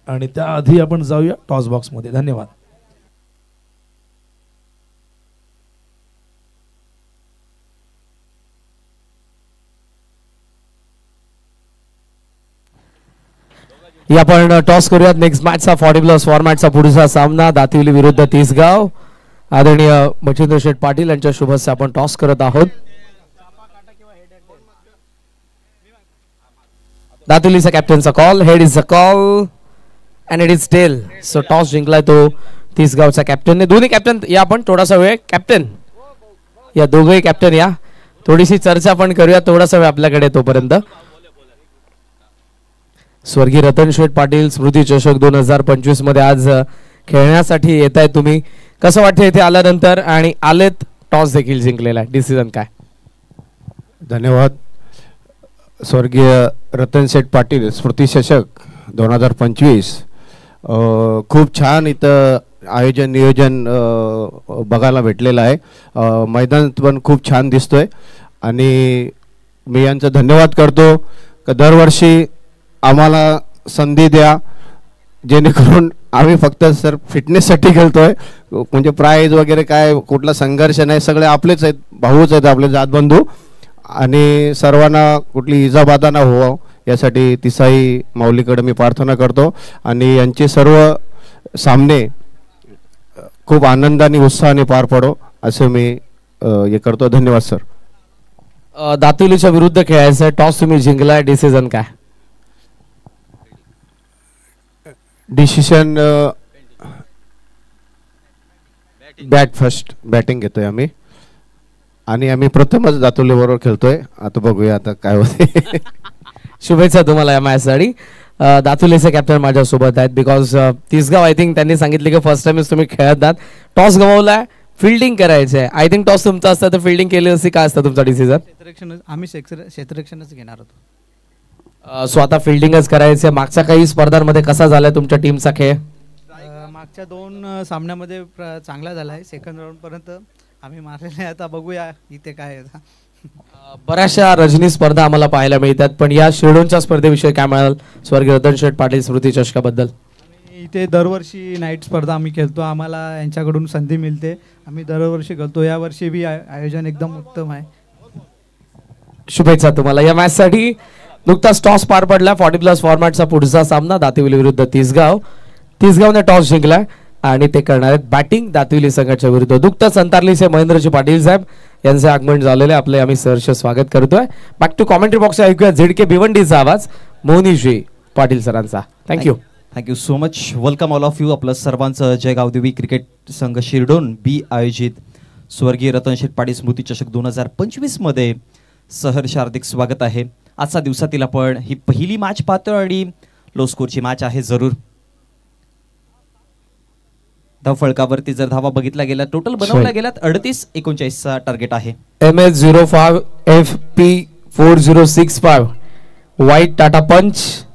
आणि त्याआधी आपण जाऊया टॉस बॉक्समध्ये. धन्यवाद. आपण टॉस करूयात. नेक्स्ट मॅचचा 40+ फॉर्मॅटचा पुढचा सामना दातिवली विरुद्ध तिसगाव. आदरणीय मच्छिंद्र शेठ पाटील यांच्या शुभ हस्ते आपण टॉस करत आहोत. दातुलीचा कॅप्टनचा call. Head is a call and it is tail. So toss जिंकलाय तो तिसगावचा कॅप्टनने. दोन्ही कॅप्टन या, आपण थोडासा वेळ कॅप्टन या, दोघंही कॅप्टन या, थोडीशी चर्चा पण करूया. थोडासा वेळ आपल्याकडे तोपर्यंत. स्वर्गीय रतन शेठ पाटील स्मृती चषक 2025 मध्ये आज खेळण्यासाठी येत आहे तुम्ही. कसं वाटतं इथे आल्यानंतर, आणि आलेत टॉस देखील जिंकलेला आहे, डिसिजन काय? धन्यवाद. स्वर्गीय रतन शेठ पाटील स्मृती चषक 2025 खूप छान इथं आयोजन नियोजन बघायला भेटलेलं आहे. मैदान पण खूप छान दिसतोय आणि मी यांचं धन्यवाद करतो का दरवर्षी आम्हाला संधी द्या, जेणेकरून आम्ही फक्त सर फिटनेससाठी खेळतोय. म्हणजे प्राईज वगैरे काय कुठला संघर्ष नाही, सगळे आपलेच आहेत, भाऊच आहेत आपले, जातबंधू. आणि सर्वांना कुठली इजाबाधा न हो यासाठी तिसाई माऊलीकडे मी प्रार्थना करतो. आणि यांचे सर्व सामने खूप आनंदाने उत्साहाने पार पडो असं मी हे करतो. धन्यवाद सर. दातुलीच्या विरुद्ध खेळायचं, टॉस तुम्ही जिंकलाय, डिसिजन काय? डिसिशन बॅट फर्स्ट, बॅटिंग घेतोय आम्ही आणि आम्ही प्रथमच दातुली बरोबर खेळतोय. आता बघूया आता काय होते. शुभेच्छा तुम्हाला या मॅचसाठी. दातुलेचे कॅप्टन माझ्यासोबत आहेत बिकॉज तिसगाव आय थिंक त्यांनी सांगितले की फर्स्ट टाइमच तुम्ही खेळत आहात, टॉस गमावलाय, फिल्डिंग करायचं आहे. आय थिंक टॉस तुमचा असता तर फिल्डिंग केली असती. काय असतं तुमचा डिसिजन? आम्ही क्षेत्ररक्षणच घेणार होतो. सो आता फिल्डिंगच करायचं आहे. मागच्या काही स्पर्धांमध्ये कसा झालाय तुमच्या टीमचा खेळ? मागच्या 2 सामन्यामध्ये चांगला झाला आहे. सेकंड राऊंड पर्यंत आम्ही मारलेले आहे. आता बघूया इथे काय आहे. बऱ्याचशा रजनी स्पर्धा आम्हाला पाहायला मिळतात, पण या शिर्डोनच्या स्पर्धेविषयी काय म्हणाल स्वर्गीय रतन शेठ पाटील स्मृती चषकाबद्दल? इथे दरवर्षी नाईट स्पर्धा आम्ही खेळतो. आम्हाला यांच्याकडून संधी मिळते. आम्ही दरवर्षी खेळतो. यावर्षी बी आयोजन एकदम उत्तम आहे. शुभेच्छा तुम्हाला या मॅचसाठी. नुकताच टॉस पार पडला. 40+ फॉर्मॅटचा पुढचा सामना दातिवली विरुद्ध तिसगाव. तिसगावने टॉस जिंकलाय आणि ते करणार आहेत बॅटिंग दातिवली संघाच्या विरुद्ध. नुकताच अंतरलीचे महेंद्रजी पाटील साहेब यांचे आगमन झालेले, आपले आम्ही सहर्ष स्वागत करतोय. बॅक टू कॉमेंट्री बॉक्स ऐकूया झेडके भिवंडीचा आवाज मोहनीजी पाटील सरांचा. Thank you. Thank you so much. Welcome all of you. आपलं सर्वांचं जय गावदेवी क्रिकेट संघ शिरडोन बी आयोजित स्वर्गीय रतन शेठ पाटील स्मृती चषक 2025 मध्ये सहर्ष हार्दिक स्वागत आहे. आजच्या दिवसातील आपण ही पहिली मॅच पाहतो आणि लो स्कोरची मॅच आहे. जरूर धाव फळकावरती जर धावा बघितल्या गेल्या, टोटल बनवल्या गेल्यात 38-39चा टार्गेट आहे. MS05 FP4065 व्हाईट टाटा पंच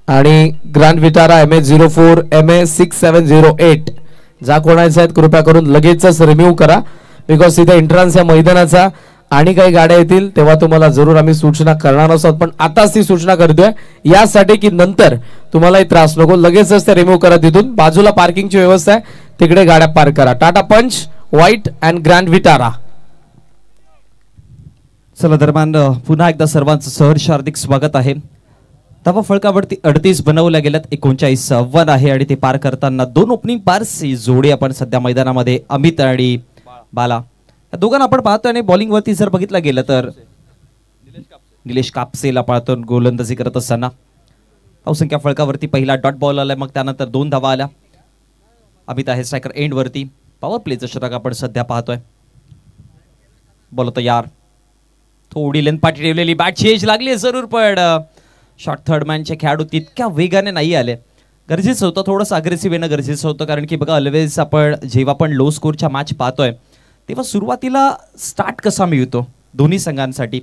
आणि ग्रँड विटारा MS04 MA6708. जा कोणाच्या आहेत कृपया करून लगेचच रिम्यूव्ह करा बिकॉज तिथे एंट्रन्स या मैदानाचा आणि काही गाड्या येतील तेव्हा तुम्हाला जरूर आम्ही सूचना करणार आहोत. पण आताच ती सूचना करतोय यासाठी की नंतर तुम्हालाही त्रास नको, लगेचच ते रिमूव्ह करा. तिथून बाजूला पार्किंगची व्यवस्था आहे, तिकडे गाड्या पार्क करा. टाटा पंच, व्हाईट अँड ग्रँड विटारा. चला दरम्यान पुन्हा एकदा सर्वांचं सहर्ष हार्दिक स्वागत आहे. धावा फळकावरती 38 बनवल्या गेल्यात, 39 आव्हान आहे आणि ते पार करताना 2 ओपनिंग पार्सची जोडी आपण सध्या मैदानामध्ये अमित आणि बाला या दोघांना आपण पाहतो. आणि बॉलिंग वरती जर बघितलं गेलं तर निलेश कापसेला पाहतो गोलंदाजी करत असताना. धावसंख्या फळकावरती पहिला डॉट बॉल आला, मग त्यानंतर 2 धावा आल्या. अमित आहे स्ट्रायकर एंड वरती. पॉवर प्लेचं षटक आपण सध्या पाहतोय. बॉल तयार, थोडी लेंथ पाठी ठेवलेली, बॅटची एज लागली जरूर, पण शॉर्ट थर्ड मॅनचे खेळाडू तितक्या वेगाने नाही आले. गरजेचं होतं थोडंसं अग्रेसिव्ह येणं गरजेचं होतं, कारण की बघा ऑलवेज आपण जेव्हा पण लो स्कोरच्या मॅच पाहतोय तेव्हा सुरुवातीला स्टार्ट कसा मिळतो दोन्ही संघांसाठी.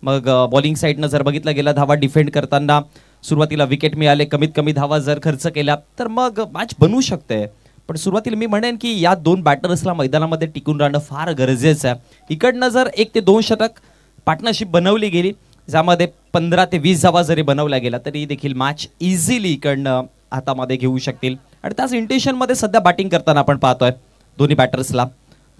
मग बॉलिंग साईडनं जर बघितलं गेलं, धावा डिफेंड करताना सुरुवातीला विकेट मिळाले, कमीत कमी धावा जर खर्च केल्या तर मग मॅच बनवू शकते. पण सुरुवातीला मी म्हणेन की या 2 बॅटर्सला मैदानामध्ये टिकून राहणं फार गरजेचं आहे. इकडनं जर 1 ते 2 षटक पार्टनरशिप बनवली गेली, ज्यामध्ये 15 ते 20 धावा जरी बनवल्या गेला तरी देखील मॅच इझिली इकडनं हातामध्ये घेऊ शकतील. आणि त्याच इंटेन्शनमध्ये सध्या बॅटिंग करताना आपण पाहतोय दोन्ही बॅटर्सला.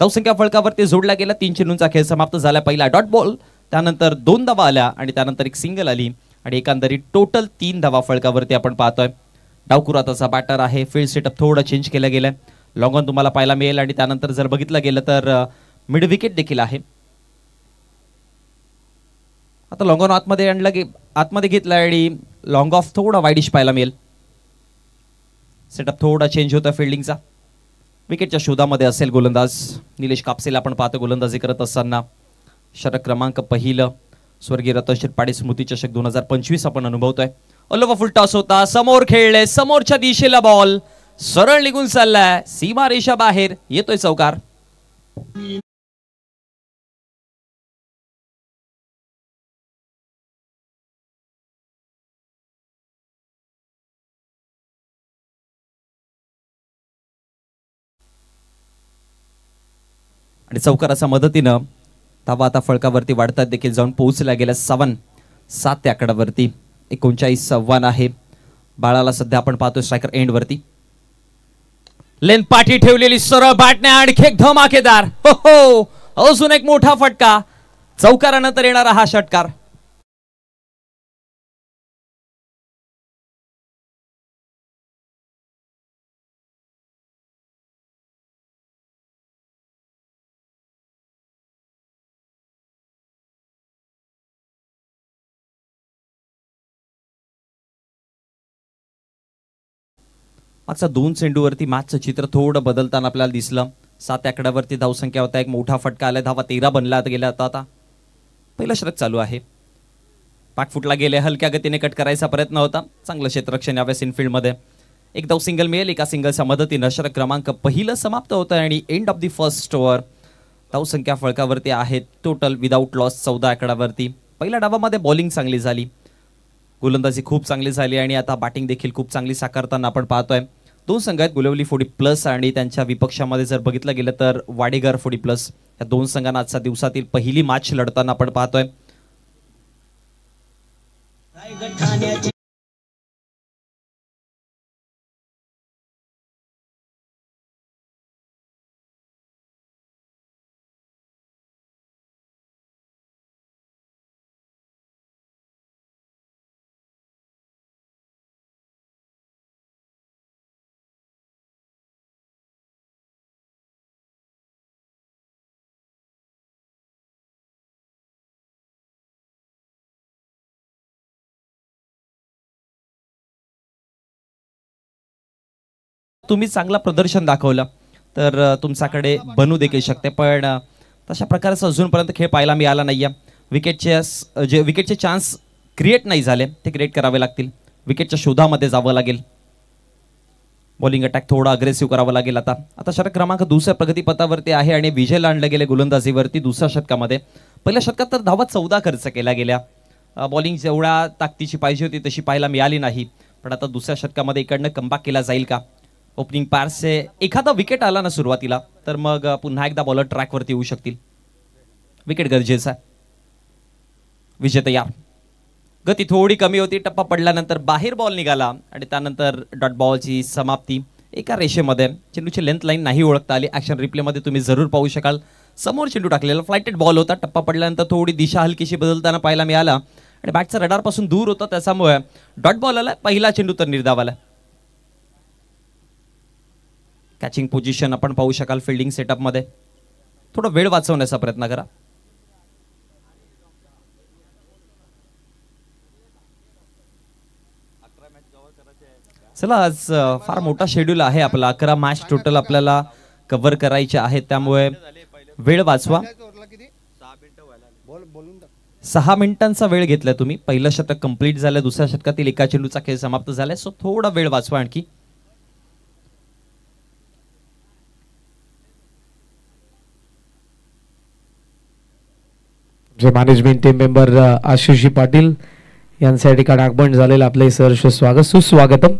धावसंख्या फळकावरती जोडला गेला, 3 चेंडूंचा खेळ समाप्त झाला. पहिला डॉट बॉल, त्यानंतर 2 धावा आल्या आणि त्यानंतर 1 सिंगल आली आणि एकंदरीत टोटल 3 धावा फळकावरती आपण पाहतोय. डावकुराताचा बॅटर आहे. फील्ड सेटअप थोडं चेंज केलं गेलंय. लॉंग ऑन तुम्हाला पाहायला मिळेल आणि त्यानंतर जर बघितलं गेलं तर मिड विकेट देखील आहे. आता लॉंग ऑन आतमध्ये घेतला आणि लॉंग ऑफ थोडा वाईडिश पाहायला मिळेल. सेटअप थोडा चेंज होता फिल्डिंगचा. विकेटच्या शोधामध्ये असेल गोलंदाज निलेश कापसेला आपण पाहतो गोलंदाजी करत असताना. षटक क्रमांक पहिलं स्वर्गीय रतनशेठ पाटील स्मृती चषक 2025 आपण अनुभवतोय. ऑल फुल टॉस होता, समोर खेळले, समोरच्या दिशेला बॉल सरळ निघून चाललाय, सीमा रेषा बाहेर येतोय चौकार. आणि चौकाराच्या मदतीनं धावा आता फळकावरती वाढतात देखील जाऊन पोहोचल्या गेल्या 7 या आकड्यावरती. 39 आव्हान आहे. बाळाला सध्या आपण पाहतोय स्ट्रायकर एंड वरती. लेन पाठी ठेवलेली सरळ बॅटने आणखी एक धमाकेदार. हो हो, अजून एक मोठा फटका. चौकारानंतर येणारा हा षटकार. मागचा 2 चेंडूवरती मॅचचं चित्र थोडं बदलताना आपल्याला दिसलं. 7 आकड्यावरती धावसंख्या होता. एक मोठा फटका आला. धावा 13 बनला गेला. आता पहिलं षटक चालू आहे. पाकफुटला गेले, हलक्या गतीने कट करायचा प्रयत्न होता. चांगलं क्षेत्ररक्षण यावेळेस इनफिल्ड मध्ये. एक धाव सिंगल मिळेल. एका सिंगलच्या मदतीनं षटक क्रमांक पहिलं समाप्त होतं आणि end of the first over. धावसंख्या फळकावरती आहे टोटल विदाऊट लॉस 14 आकड्यावरती. पहिल्या डावामध्ये बॉलिंग चांगली झाली, गोलंदाजी खूप चांगली झाली आणि आता बॅटिंग देखील खूप चांगली साकारताना आपण पाहतोय. 2 संघ आहेत, गुलवली 40+ आणि त्यांच्या विपक्षामध्ये जर बघितलं गेलं तर वाडेगर 40+. या 2 संघांना आजच्या दिवसातील पहिली मॅच लढताना आपण पाहतोय. तुम्ही चांगला प्रदर्शन दाखवलं तर तुमच्याकडे बनू देखील शकते, पण तशा प्रकारचा अजूनपर्यंत खेळ पाहायला मिळाला नाहीये. विकेटचे चान्स क्रिएट नाही झाले, ते क्रिएट करावे लागतील. विकेटच्या शोधामध्ये जावं लागेल. बॉलिंग अटॅक थोडा अग्रेसिव्ह करावा लागेल. आता षटक क्रमांक 2 प्रगतीपथावरती आहे आणि विजयला आणलं गेले गोलंदाजीवरती 2ऱ्या षटकामध्ये. पहिल्या षटकात तर धावा 14 खर्च केल्या गेल्या. बॉलिंग जेवढ्या ताकदीची पाहिजे होती तशी पाहायला मिळाली नाही, पण आता 2ऱ्या षटकामध्ये इकडनं कमबॅक केला जाईल का? ओपनिंग पार्सचे एखादा विकेट आला ना सुरुवातीला तर मग पुन्हा एकदा बॉलर ट्रॅकवरती येऊ शकतील. विकेट गरजेचा आहे. विजय तयार. गती थोडी कमी होती. टप्पा पडल्यानंतर बाहेर बॉल निघाला आणि त्यानंतर डॉट बॉलची समाप्ती एका रेषेमध्ये. चेंडूची लेंथ लाईन नाही ओळखता आली. ॲक्शन रिप्लेमध्ये तुम्ही जरूर पाहू शकाल. समोर चेंडू टाकलेला फ्लायटेड बॉल होता. टप्पा पडल्यानंतर थोडी दिशा हलकीशी बदलताना पाहायला मिळाला आणि बॅटचा रडारपासून दूर होता, त्याच्यामुळे डॉट बॉल आला. पहिला चेंडू तर निर्धाव आला. कॅचिंग पोझिशन आपण पाहू शकाल. फिल्डिंग सेटअपमध्ये थोडा वेळ वाचवण्याचा प्रयत्न करा. चला, आज फार मोठा शेड्यूल आहे आपला. 11 मॅच टोटल आपल्याला कव्हर करायचे आहेत, त्यामुळे वेळ वाचवा. 6 मिनिटांचा वेळ घेतलाय तुम्ही. पहिलं षटक कंप्लीट झालं. 2ऱ्या षटकातील एका चेंडूचा खेळ समाप्त झालाय, सो थोडा वेळ वाचवा आणखी. जे मॅनेजमेंट टीम मेंबर आशिषजी पाटील यांच्या ठिकाणी आगमन झालेलं आपले सहर्ष स्वागत, सुस्वागतम.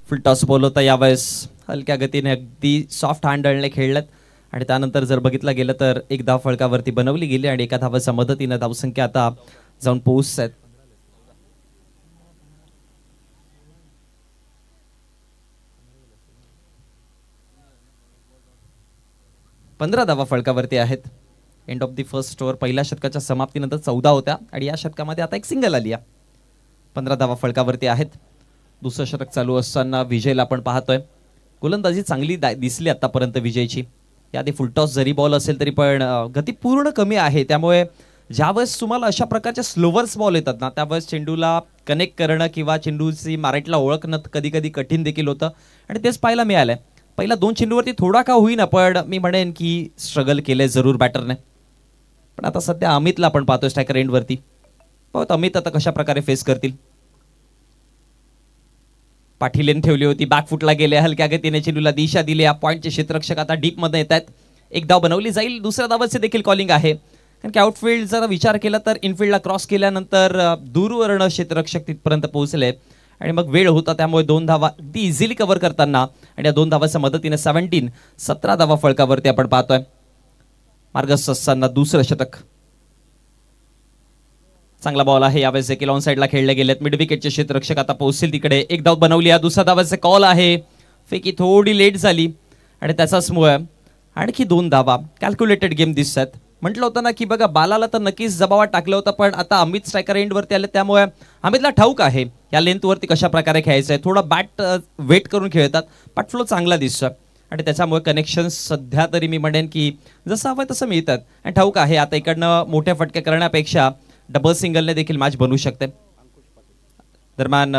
फुल टॉस बॉल होता यावेळेस. हलक्या गतीने अगदी सॉफ्ट हँडलने खेळलेत आणि त्यानंतर जर बघितलं गेलं तर एक धाव फळकावरती बनवली गेली आणि एका धावाच्या मदतीने धावसंख्या आता जाऊन पोहोचत आहेत. पंधरा धावा फळकावरती आहेत. End of the first over. पहिल्या षटकाच्या समाप्तीनंतर 14 होत्या आणि या षटकामध्ये आता एक सिंगल आली आहे. 15 धावा फळकावरती आहेत. 2रं षटक चालू असताना विजयला आपण पाहतोय. गोलंदाजी चांगली दिसली आतापर्यंत विजयची. याआधी फुलटॉस जरी बॉल असेल तरी पण गती पूर्ण कमी आहे, त्यामुळे ज्यावेळेस तुम्हाला अशा प्रकारच्या स्लोवर्स बॉल येतात ना त्यावेळेस चेंडूला कनेक्ट करणं किंवा चेंडूची मारेटला ओळखणं कधी कधी कठीण देखील होतं आणि तेच पाहायला मिळालंय. पहिला 2 चेंडूवरती थोडा का होईना पण मी म्हणेन की स्ट्रगल केलंय जरूर बॅटरने. पण आता सध्या अमितला आपण पाहतोय स्ट्रायकर एंडवरती. पाहत अमित आता कशा प्रकारे फेस करतील. पाठीलेन ठेवली होती, बॅकफुटला गेले, हलक्या गतीने चेंडूला दिशा दिली. या पॉईंटचे क्षेत्ररक्षक आता डीप मध्ये येत आहेत. एक धाव बनवली जाईल, दुसऱ्या धावाचे देखील कॉलिंग आहे. कारण की आउटफील्ड जर विचार केला तर इनफिल्डला क्रॉस केल्यानंतर दूरवर्ण क्षेत्ररक्षक तिथपर्यंत पोहोचले आणि मग वेळ होता, त्यामुळे 2 धावा ती इझिली कव्हर करताना आणि या 2 धावाच्या मदतीने 17 धावा फळकावरती आपण पाहतोय. मार्गस्थ असताना दुसरं षटक. चांगला बॉल आहे, यावेळेस देखील ऑन साईडला खेळले गेलेत. मिड विकेटचे क्षेत्ररक्षक आता पोहोचतील तिकडे. एक धाव बनवली, या दुसऱ्या धावाचे कॉल आहे. फेकी थोडी लेट झाली आणि त्याचाच मुळे आणखी 2 धावा. कॅल्क्युलेटेड गेम दिसत आहेत. म्हटलं होतं ना की बघा बालाला तर नक्कीच जबावात टाकलं होतं, पण आता अमित स्ट्रायकर एंडवरती आले त्यामुळे अमितला ठाऊक आहे या लेंथवरती कशा प्रकारे खेळायचं आहे. थोडा बॅट वेट करून खेळतात, बॅट फ्लो चांगला दिसतोय आणि त्याच्यामुळे कनेक्शन सध्या तरी मी म्हणेन की जसं हवं तसं मिळतात. आणि ठाऊक आहे आता इकडनं मोठ्या फटके करण्यापेक्षा डबल सिंगलने देखील मॅच बनवू शकते. दरम्यान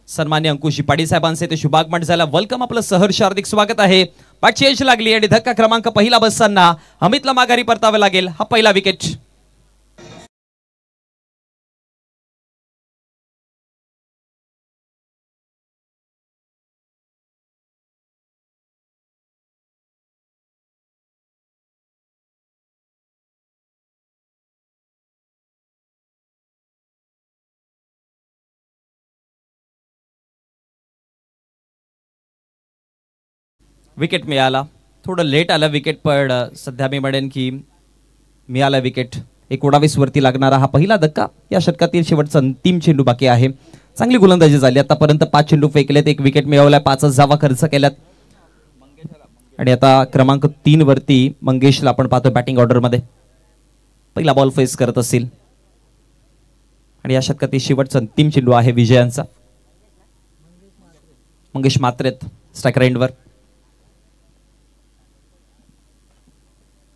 सन्मान्य अंकुश पाडी साहेबांचे ते शुभागमन झाला. वेलकम, आपलं सहर्ष हार्दिक स्वागत आहे. पाठची एज लागली आणि धक्का क्रमांक पहिला बसताना अमितला माघारी परतावे लागेल. हा पहिला विकेट. विकेट मिळाला, थोडं लेट आलं विकेट, पण सध्या मी म्हणेन की मिळाला विकेट. 19 वरती लागणारा हा पहिला धक्का. या षटकातील शेवटचा अंतिम चेंडू बाकी आहे. चांगली गोलंदाजी झाली आतापर्यंत. 5 चेंडू फेकलेत, 1 विकेट मिळवलाय, 5 धावा खर्च केल्यात. आणि आता क्रमांक 3 वरती मंगेशला आपण पाहतो बॅटिंग ऑर्डर मध्ये. पहिला बॉल फेस करत असेल आणि या षटकातील शेवटचा अंतिम चेंडू आहे विजयांचा. मंगेश मात्रेत स्ट्रायकर एंडवर.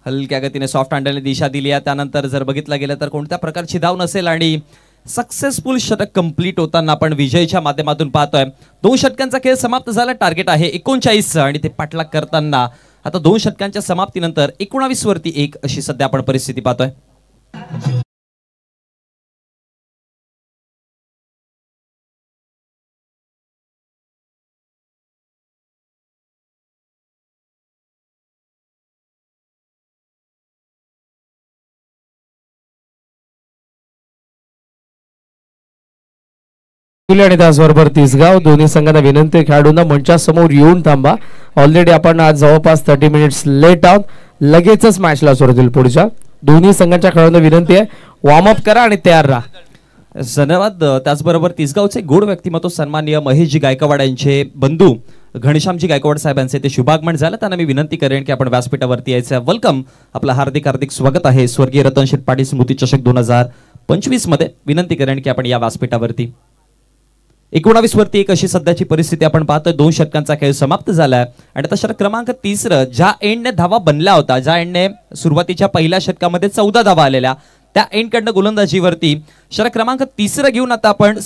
हलक्या गतीने सॉफ्ट हँडलने दिशा दिली आहे. त्यानंतर जर बघितलं गेलं तर कोणत्या प्रकारची धाव नसेल आणि सक्सेसफुल षटक कंप्लीट होताना आपण विजयच्या माध्यमातून पाहतोय. 2 षटकांचा खेळ समाप्त झाला. टार्गेट आहे 39 आणि ते पाठलाग करताना आता 2 षटकांच्या समाप्तीनंतर 19 वरती 1 अशी सध्या आपण परिस्थिती पाहतोय. आणि त्याचबरोबर तिसगाव दोन्ही संघांना विनंती खेळाडूंना मंचासमोर येऊन थांबा. ऑलरेडी आपण आज जवळपास 30 मिनिट्स लेट आहोत. लगेचच मॅचला सुरू होईल. पुढच्या दोन्ही संघांच्या खेळाडूंना विनंती आहे वॉर्मअप करा आणि तयार राहा. धन्यवाद. त्याचबरोबर तिसगावचे गोड व्यक्तिमत्व सन्माननीय महेशजी गायकवाड यांचे बंधू घनश्यामजी गायकवाड साहेबांचे ते शुभागमन झालं. त्यांना मी विनंती करेन की आपण व्यासपीठावरती यायचं. वेलकम, आपलं हार्दिक हार्दिक स्वागत आहे. स्वर्गीय रतन शेठ पाटील स्मृती चषक 2025 मध्ये विनंती करेन की आपण या व्यासपीठावरती. 19 वरती 1 अशी सध्याची परिस्थिती आपण पाहतोय. 2 षटकांचा खेळ समाप्त झालाय आणि आता षटक क्रमांक 3 ज्या एंडने धावा बनल्या होता, ज्या एंडने सुरुवातीच्या पहिल्या षटकामध्ये 14 धावा आलेल्या, त्या एंडकडनं गोलंदाजीवरती षटक क्रमांक 3 घेऊन आता आपण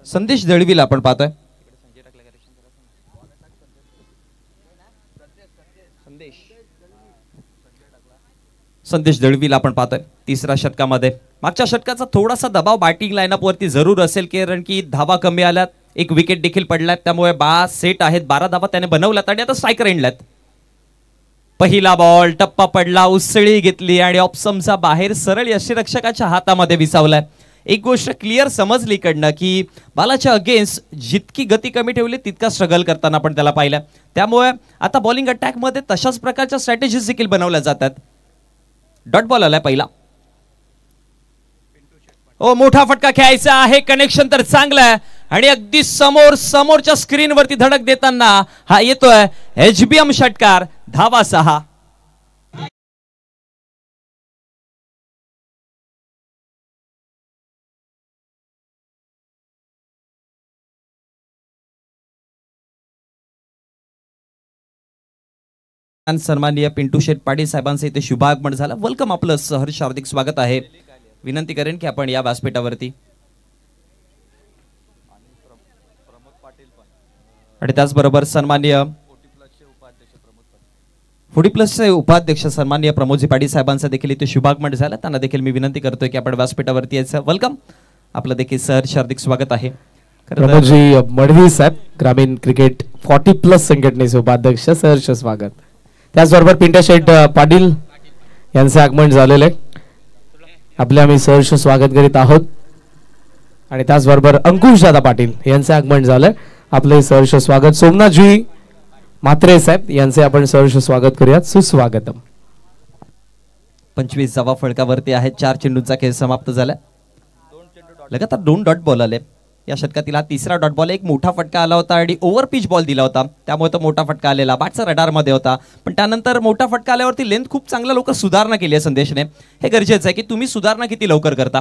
संदेश दळवीला आपण पाहतोय. संदेश दळवीला आपण पाहतोय 3ऱ्या षटकामध्ये. मागच्या षटकाचा थोडासा दबाव बॅटिंग लाईनअप वरती जरूर असेल, कारण की धावा कमी आल्यात, 1 विकेट देखील पडल्यात, त्यामुळे 12 सेट आहेत, 12 धावा त्याने बनवल्यात आणि आता स्ट्रायकर एंडल्यात. पहिला बॉल टप्पा पडला, उसळी घेतली आणि ऑप्शनचा बाहेर सरळ यष्टीरक्षकाच्या हातामध्ये विसावलाय. एक गोष्ट क्लिअर समजली कडनं की बालाच्या अगेन्स्ट जितकी गती कमी ठेवली तितका स्ट्रगल करताना आपण त्याला पाहिलं. त्यामुळे आता बॉलिंग अटॅक मध्ये तशाच प्रकारच्या स्ट्रॅटेजीज देखील बनवल्या जातात. डॉट बॉल आलाय पहिला. ओ मोठा फटका खेळायचा आहे. कनेक्शन तर चांगलं आहे आणि अगदी समोरच्या स्क्रीन वरती धडक देताना हा येतोय HBM षटकार. धावा 6. सन्माननीय पिंटू शेठ पाटील साहेबांचं इथे शुभागमन झालं. वेलकम, आपलं सहर्ष हार्दिक स्वागत आहे. विनंती करेन की आपण या व्यासपीठावरती आणि त्याचबरोबर सन्माननीय फुडी प्लसचे उपाध्यक्ष सन्माननीय प्रमोदजी पाटील साहेबांचं देखील इथे शुभागमन झालं. त्यांना देखील मी विनंती करतोय की आपण व्यासपीठावरती यायचं. वेलकम, आपलं देखील सहर्ष हार्दिक स्वागत आहे. प्रमोदजी मडवी साहेब, ग्रामीण क्रिकेट 40+ संघटनेचे उपाध्यक्ष, सहर्ष स्वागत. त्याचबरोबर पिंट्या शेठ पाटील यांचे आगमन झालेले आपले आम्ही सहर्ष स्वागत करीत आहोत. आणि त्याचबरोबर अंकुश दादा पाटील यांचे आगमन झालंय, आपले सहर्ष स्वागत. सोमनाथजी म्हात्रे साहेब यांचे आपण सहर्ष स्वागत करूयात. सुस्वागतम. 25 जावा फळकावरती आहेत. 4 चेंडूंचा खेळ समाप्त झाला. लगातार 2 डॉट बॉल आले या षटकातील. हा तिसरा डॉट बॉल. एक मोठा फटका आला होता आणि ओव्हर पिच बॉल दिला होता, त्यामुळे तो मोठा फटका आलेला. बॅटचा रडार मध्ये होता, पण त्यानंतर मोठा फटका आल्यावरती लेंथ खूप चांगला लवकर सुधारणा केली आहे संदेशने. हे गरजेचं आहे की तुम्ही सुधारणा किती लवकर करता.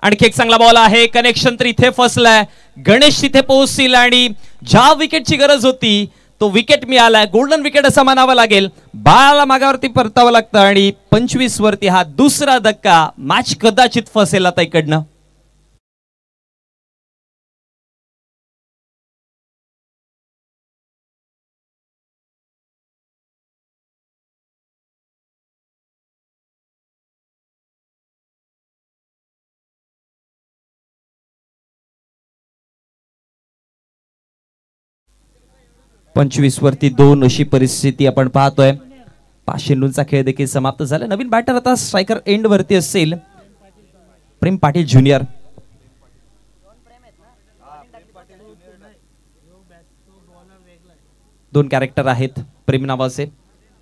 आणखी एक चांगला बॉल आहे. कनेक्शन तर इथे फसलाय. गणेश तिथे पोहोचतील आणि ज्या विकेटची गरज होती तो विकेट मिळालाय. गोल्डन विकेट असं म्हणावं लागेल. बाळाला मागावरती परतावं लागतं आणि 25 वरती हा दुसरा धक्का. मॅच कदाचित फसेल आता इकडनं. पंचवीस वरती 2 अशी परिस्थिती आपण पाहतोय. 5 चेंडूंचा खेळ देखील समाप्त झाला. नवीन बॅटर आता स्ट्रायकर एंड वरती असेल प्रेम पाटील ज्युनियर. दोन कॅरेक्टर आहेत प्रेम नावाचे.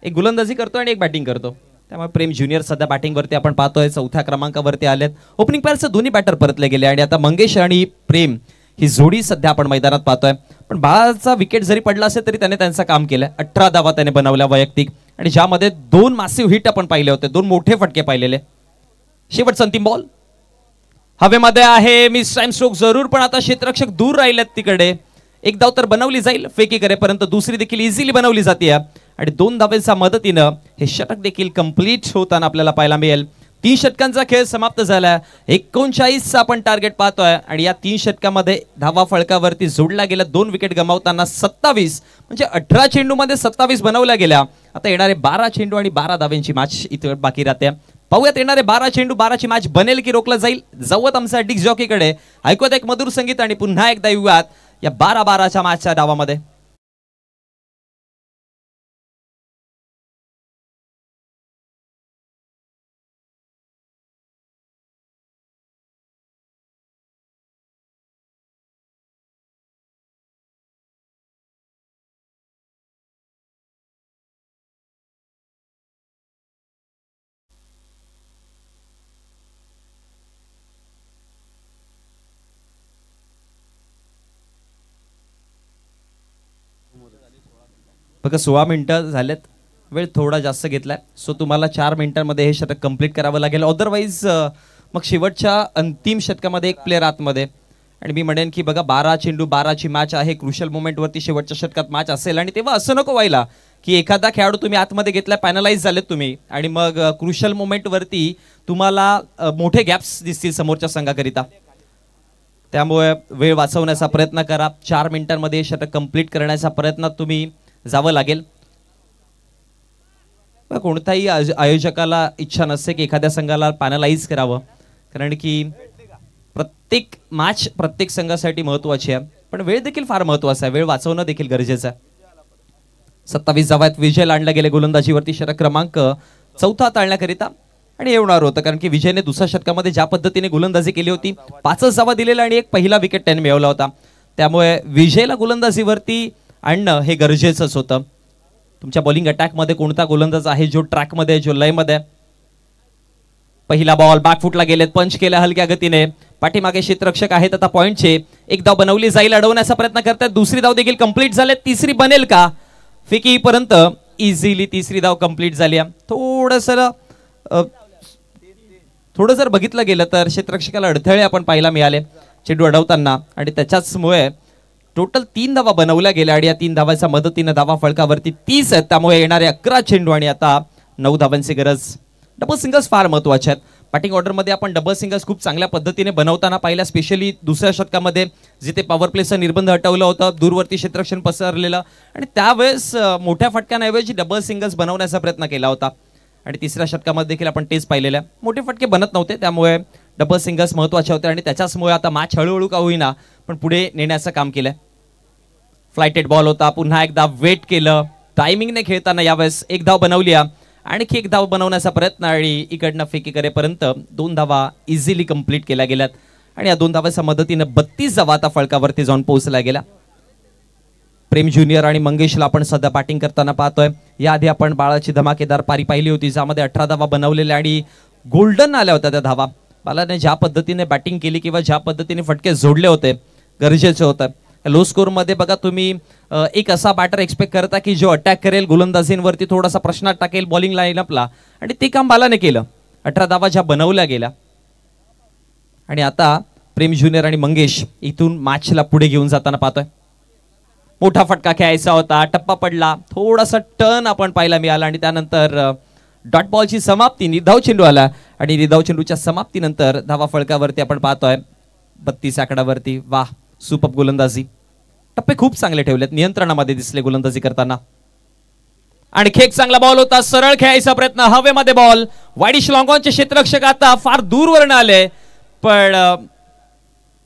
एक गोलंदाजी करतो आणि एक बॅटिंग करतो, त्यामुळे प्रेम ज्युनियर सध्या बॅटिंग वरती आपण पाहतोय. 4थ्या क्रमांकावरती आलेत. ओपनिंग पेअरचे दोन्ही बॅटर परतले गेले आणि आता मंगेश आणि प्रेम ही जोडी सध्या आपण मैदानात पाहतोय. पण बाळाचा विकेट जरी पडला असेल तरी त्याने त्यांचं काम केलं. 18 धावा त्याने बनवल्या वैयक्तिक, आणि ज्यामध्ये 2 मासिव्ह हिट आपण पाहिले होते, 2 मोठे फटके पाहिलेले. शेवटचा अंतिम बॉल हवेमध्ये आहे. मिस टाइम स्ट्रोक जरूर, पण आता क्षेत्ररक्षक दूर राहिलेत तिकडे. एक धाव तर बनवली जाईल फेकी करेपर्यंत, दुसरी देखील इझिली बनवली जाते आणि 2 धावेच्या मदतीनं हे षटक देखील कंप्लीट होताना आपल्याला पाहायला मिळेल. 3 षटकांचा खेळ समाप्त झाला. 39चा आपण टार्गेट पाहतोय आणि या 3 षटकामध्ये धावा फळकावरती जोडल्या गेल्या. 2 विकेट गमावताना 27 म्हणजे 18 चेंडूमध्ये 27 बनवल्या गेल्या. आता येणारे 12 चेंडू आणि 12 धाव्यांची मॅच इथे बाकी राहते. पाहूयात येणारे 12 चेंडू 12ची मॅच बनेल की रोखलं जाईल. जाऊयात आमच्या डिस्क जॉकीकडे, ऐकूयात एक मधुर संगीत आणि पुन्हा एकदा येऊयात या 12-12च्या मॅचच्या डावामध्ये. बघा 16 मिनिटं झालेत. वेळ थोडा जास्त घेतलाय, सो तुम्हाला 4 मिनिटांमध्ये हे षटक कंप्लीट करावं लागेल. अदरवाईज मग शेवटच्या अंतिम षटकामध्ये एक प्लेअर आतमध्ये. आणि मी म्हणेन की बघा 12 चेंडू 12ची मॅच आहे. क्रुशल मोमेंटवरती शेवटच्या षटकात मॅच असेल आणि तेव्हा असं नको व्हायला की एखादा खेळाडू तुम्ही आतमध्ये घेतला, पॅनलाइज झालेत तुम्ही आणि मग क्रुशल मोमेंटवरती तुम्हाला मोठे गॅप्स दिसतील समोरच्या संघाकरिता. त्यामुळे वेळ वाचवण्याचा प्रयत्न करा. 4 मिनिटांमध्ये षटक कंप्लीट करण्याचा प्रयत्न तुम्ही जावं लागेल. कोणत्याही आयोजकाला इच्छा नसते की एखाद्या संघाला पॅनलाइज करावं, कारण की प्रत्येक मॅच प्रत्येक संघासाठी महत्वाची आहे, पण वेळ देखील फार महत्वाचा आहे. वेळ वाचवणं देखील गरजेचं आहे. 27 धावात विजय आणला गेले गोलंदाजीवरती. षटक क्रमांक 4 टाळण्याकरिता आणि येणार होतं, कारण की विजयने दुसऱ्या षटकामध्ये ज्या पद्धतीने गोलंदाजी केली होती, 5 धावा दिलेला आणि एक पहिला विकेट त्याने मिळवला होता. त्यामुळे विजयला गोलंदाजीवरती आणणं हे गरजेचंच होतं. तुमच्या बॉलिंग अटॅकमध्ये कोणता गोलंदाज आहे जो ट्रॅकमध्ये, जो लयमध्ये. पहिला बॉल बॅकफुटला गेलेत, पंच केला हलक्या गतीने. पाठीमागे क्षेत्ररक्षक आहेत आता पॉइंटचे. एक धाव बनवली जाईल, अडवण्याचा प्रयत्न करतात. दुसरी धाव देखील कंप्लीट झाले. तिसरी बनेल का? फिकी पर्यंत इझिली तिसरी धाव कंप्लीट झाली. थोडं जर बघितलं गेलं तर क्षेत्ररक्षकाला अडथळे आपण पाहायला मिळाले चेंडू अडवताना, आणि त्याच्याचमुळे टोटल 3 धावा बनवल्या गेल्या आणि या 3 धावांच्या मदतीने धावा फळकावरती 30 आहेत. त्यामुळे येणारे 11 चेंडू आणि आता 9 धावांची गरज. डबल सिंगल्स फार महत्वाचे आहेत. बॅटिंग ऑर्डरमध्ये आपण डबल सिंगल्स खूप चांगल्या पद्धतीने बनवताना पाहिल्या, स्पेशली दुसऱ्या षटकामध्ये जिथे पॉवर प्लेचं निर्बंध हटवलं होतं, दूरवर्ती क्षेत्ररक्षण पसरलेलं आणि त्यावेळेस मोठ्या फटक्यांऐवजी डबल सिंगल्स बनवण्याचा प्रयत्न केला होता. आणि तिसऱ्या षटकामध्ये देखील आपण तेच पाहिलेलं आहे. मोठे फटके बनत नव्हते, त्यामुळे डबल सिंगल्स महत्वाचे होते आणि त्याच्याचमुळे आता मॅच हळूहळू का होईना पण पुढे नेण्याचं काम केलंय. फ्लायटेड बॉल होता, पुन्हा एकदा वेट केलं, टायमिंगने खेळताना यावेळेस 1 धाव बनवली, आणखी 1 धाव बनवण्याचा प्रयत्न आणि इकडनं फेकी करेपर्यंत 2 धावा इझिली कंप्लीट केल्या गेल्यात आणि या 2 धावांच्या मदतीने 32 धावा आता फळकावरती जाऊन पोहोचल्या गेल्या. प्रेम ज्युनियर आणि मंगेशला आपण सध्या बॅटिंग करताना पाहतोय. याआधी आपण बाळाची धमाकेदार पारी पाहिली होती, ज्यामध्ये 18 धावा बनवलेल्या आणि गोल्डन आल्या होत्या त्या धावा. बालाने ज्या पद्धतीने बॅटिंग केली किंवा ज्या पद्धतीने फटके जोडले होते गरजेचे होतं. लो स्कोर मध्ये बघा तुम्ही एक असा बॅटर एक्सपेक्ट करता की जो अटॅक करेल, गोलंदाजींवरती थोडासा प्रश्न टाकेल बॉलिंग लाईनअपला, आणि ते काम बालाने केलं. 18 धावा ज्या बनवल्या गेल्या आणि आता प्रेम ज्युनियर आणि मंगेश इथून मॅचला पुढे घेऊन जाताना पाहतोय. मोठा फटका खेळायचा होता, टप्पा पडला, थोडासा टर्न आपण पाहायला मिळाला आणि त्यानंतर डॉट बॉलची समाप्ती, निर्धाव चेंडू आला आणि निर्धाव चेंडूच्या समाप्तीनंतर धावा फळकावरती आपण पाहतोय 32 आकड्यावरती. वाह, सुपर गोलंदाजी. टप्पे खूप चांगले ठेवलेत, नियंत्रणामध्ये दिसले गोलंदाजी करताना. आणि खेक चांगला बॉल होता, सरळ खेळायचा प्रयत्न, हवेमध्ये बॉल, वाईडिश लॉंगॉनचे क्षेत्ररक्षक आता फार दूरवरून आले पण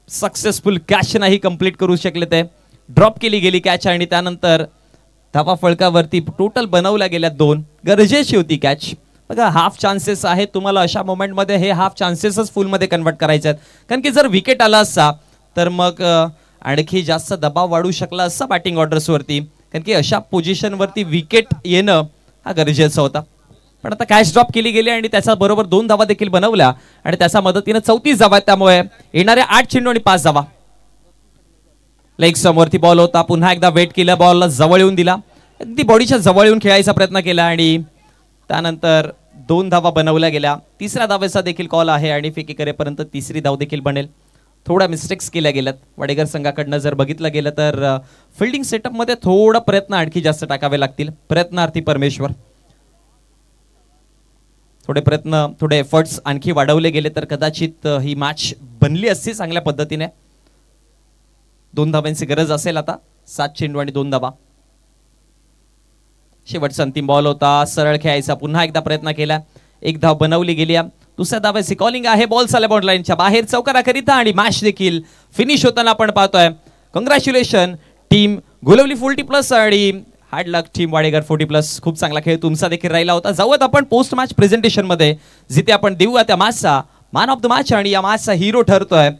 सक्सेसफुल कॅच नाही कंप्लीट करू शकले. ते ड्रॉप केली गेली कॅच आणि त्यानंतर धावा फळकावरती टोटल बनवल्या गेल्या 2. गरजेची होती कॅच. बघा, हाफ चान्सेस आहेत तुम्हाला अशा मोमेंटमध्ये, हे हाफ चान्सेसच फुलमध्ये कन्वर्ट करायचे आहेत. कारण की जर विकेट आला असता तर मग आणखी जास्त दबाव वाढू शकला असता बॅटिंग ऑर्डर्सवरती, कारण की अशा पोझिशनवरती विकेट येणं हा गरजेचं होता. पण आता कॅच ड्रॉप केली गेली आणि त्याच्या बरोबर 2 धावा देखील बनवल्या आणि त्याच्या मदतीने 34 धावा आहेत. त्यामुळे येणारे 8 चेंडू आणि 5 धावा. लेग समोरती बॉल होता, पुन्हा एकदा वेट केलं, बॉलला जवळ येऊन दिला, अगदी बॉडीच्या जवळ येऊन खेळायचा प्रयत्न केला आणि त्यानंतर 2 धावा बनवल्या गेल्या. तिसऱ्या धावेचा देखील कॉल आहे आणि फेकी करेपर्यंत 3री धाव देखील बनेल. थोड्या मिस्टेक्स केल्या गेल्यात वडेगर संघाकडनं. जर बघितलं गेलं तर फिल्डिंग सेटअपमध्ये थोडा प्रयत्न आणखी जास्त टाकावे लागतील. प्रयत्नार्थी परमेश्वर. थोडे एफर्ट्स आणखी वाढवले गेले तर कदाचित ही मॅच बनली असती चांगल्या पद्धतीने. 2 धावांची गरज असेल आता. 7 चेंडू आणि 2 धावा. शेवटचा अंतिम बॉल होता, सरळ खेळायचा, पुन्हा एकदा प्रयत्न केला, 1 धाव बनवली गेली. दुसऱ्या धावेची कॉलिंग आहे, बॉल चालला बॉर्ड लाईनच्या बाहेर चौकाराकरिता आणि मॅच देखील फिनिश होताना आपण पाहतोय. कॉंग्रॅच्युलेशन टीम गोलवली 40+ आणि हार्ड लक टीम वाडेगर 40+. खूप चांगला खेळ तुमचा देखील राहिला होता. जाऊयात आपण पोस्ट मॅच प्रेझेंटेशन मध्ये, जिथे आपण देऊया त्या मॅचचा मॅन ऑफ द मॅच आणि या मॅचचा हिरो ठरतोय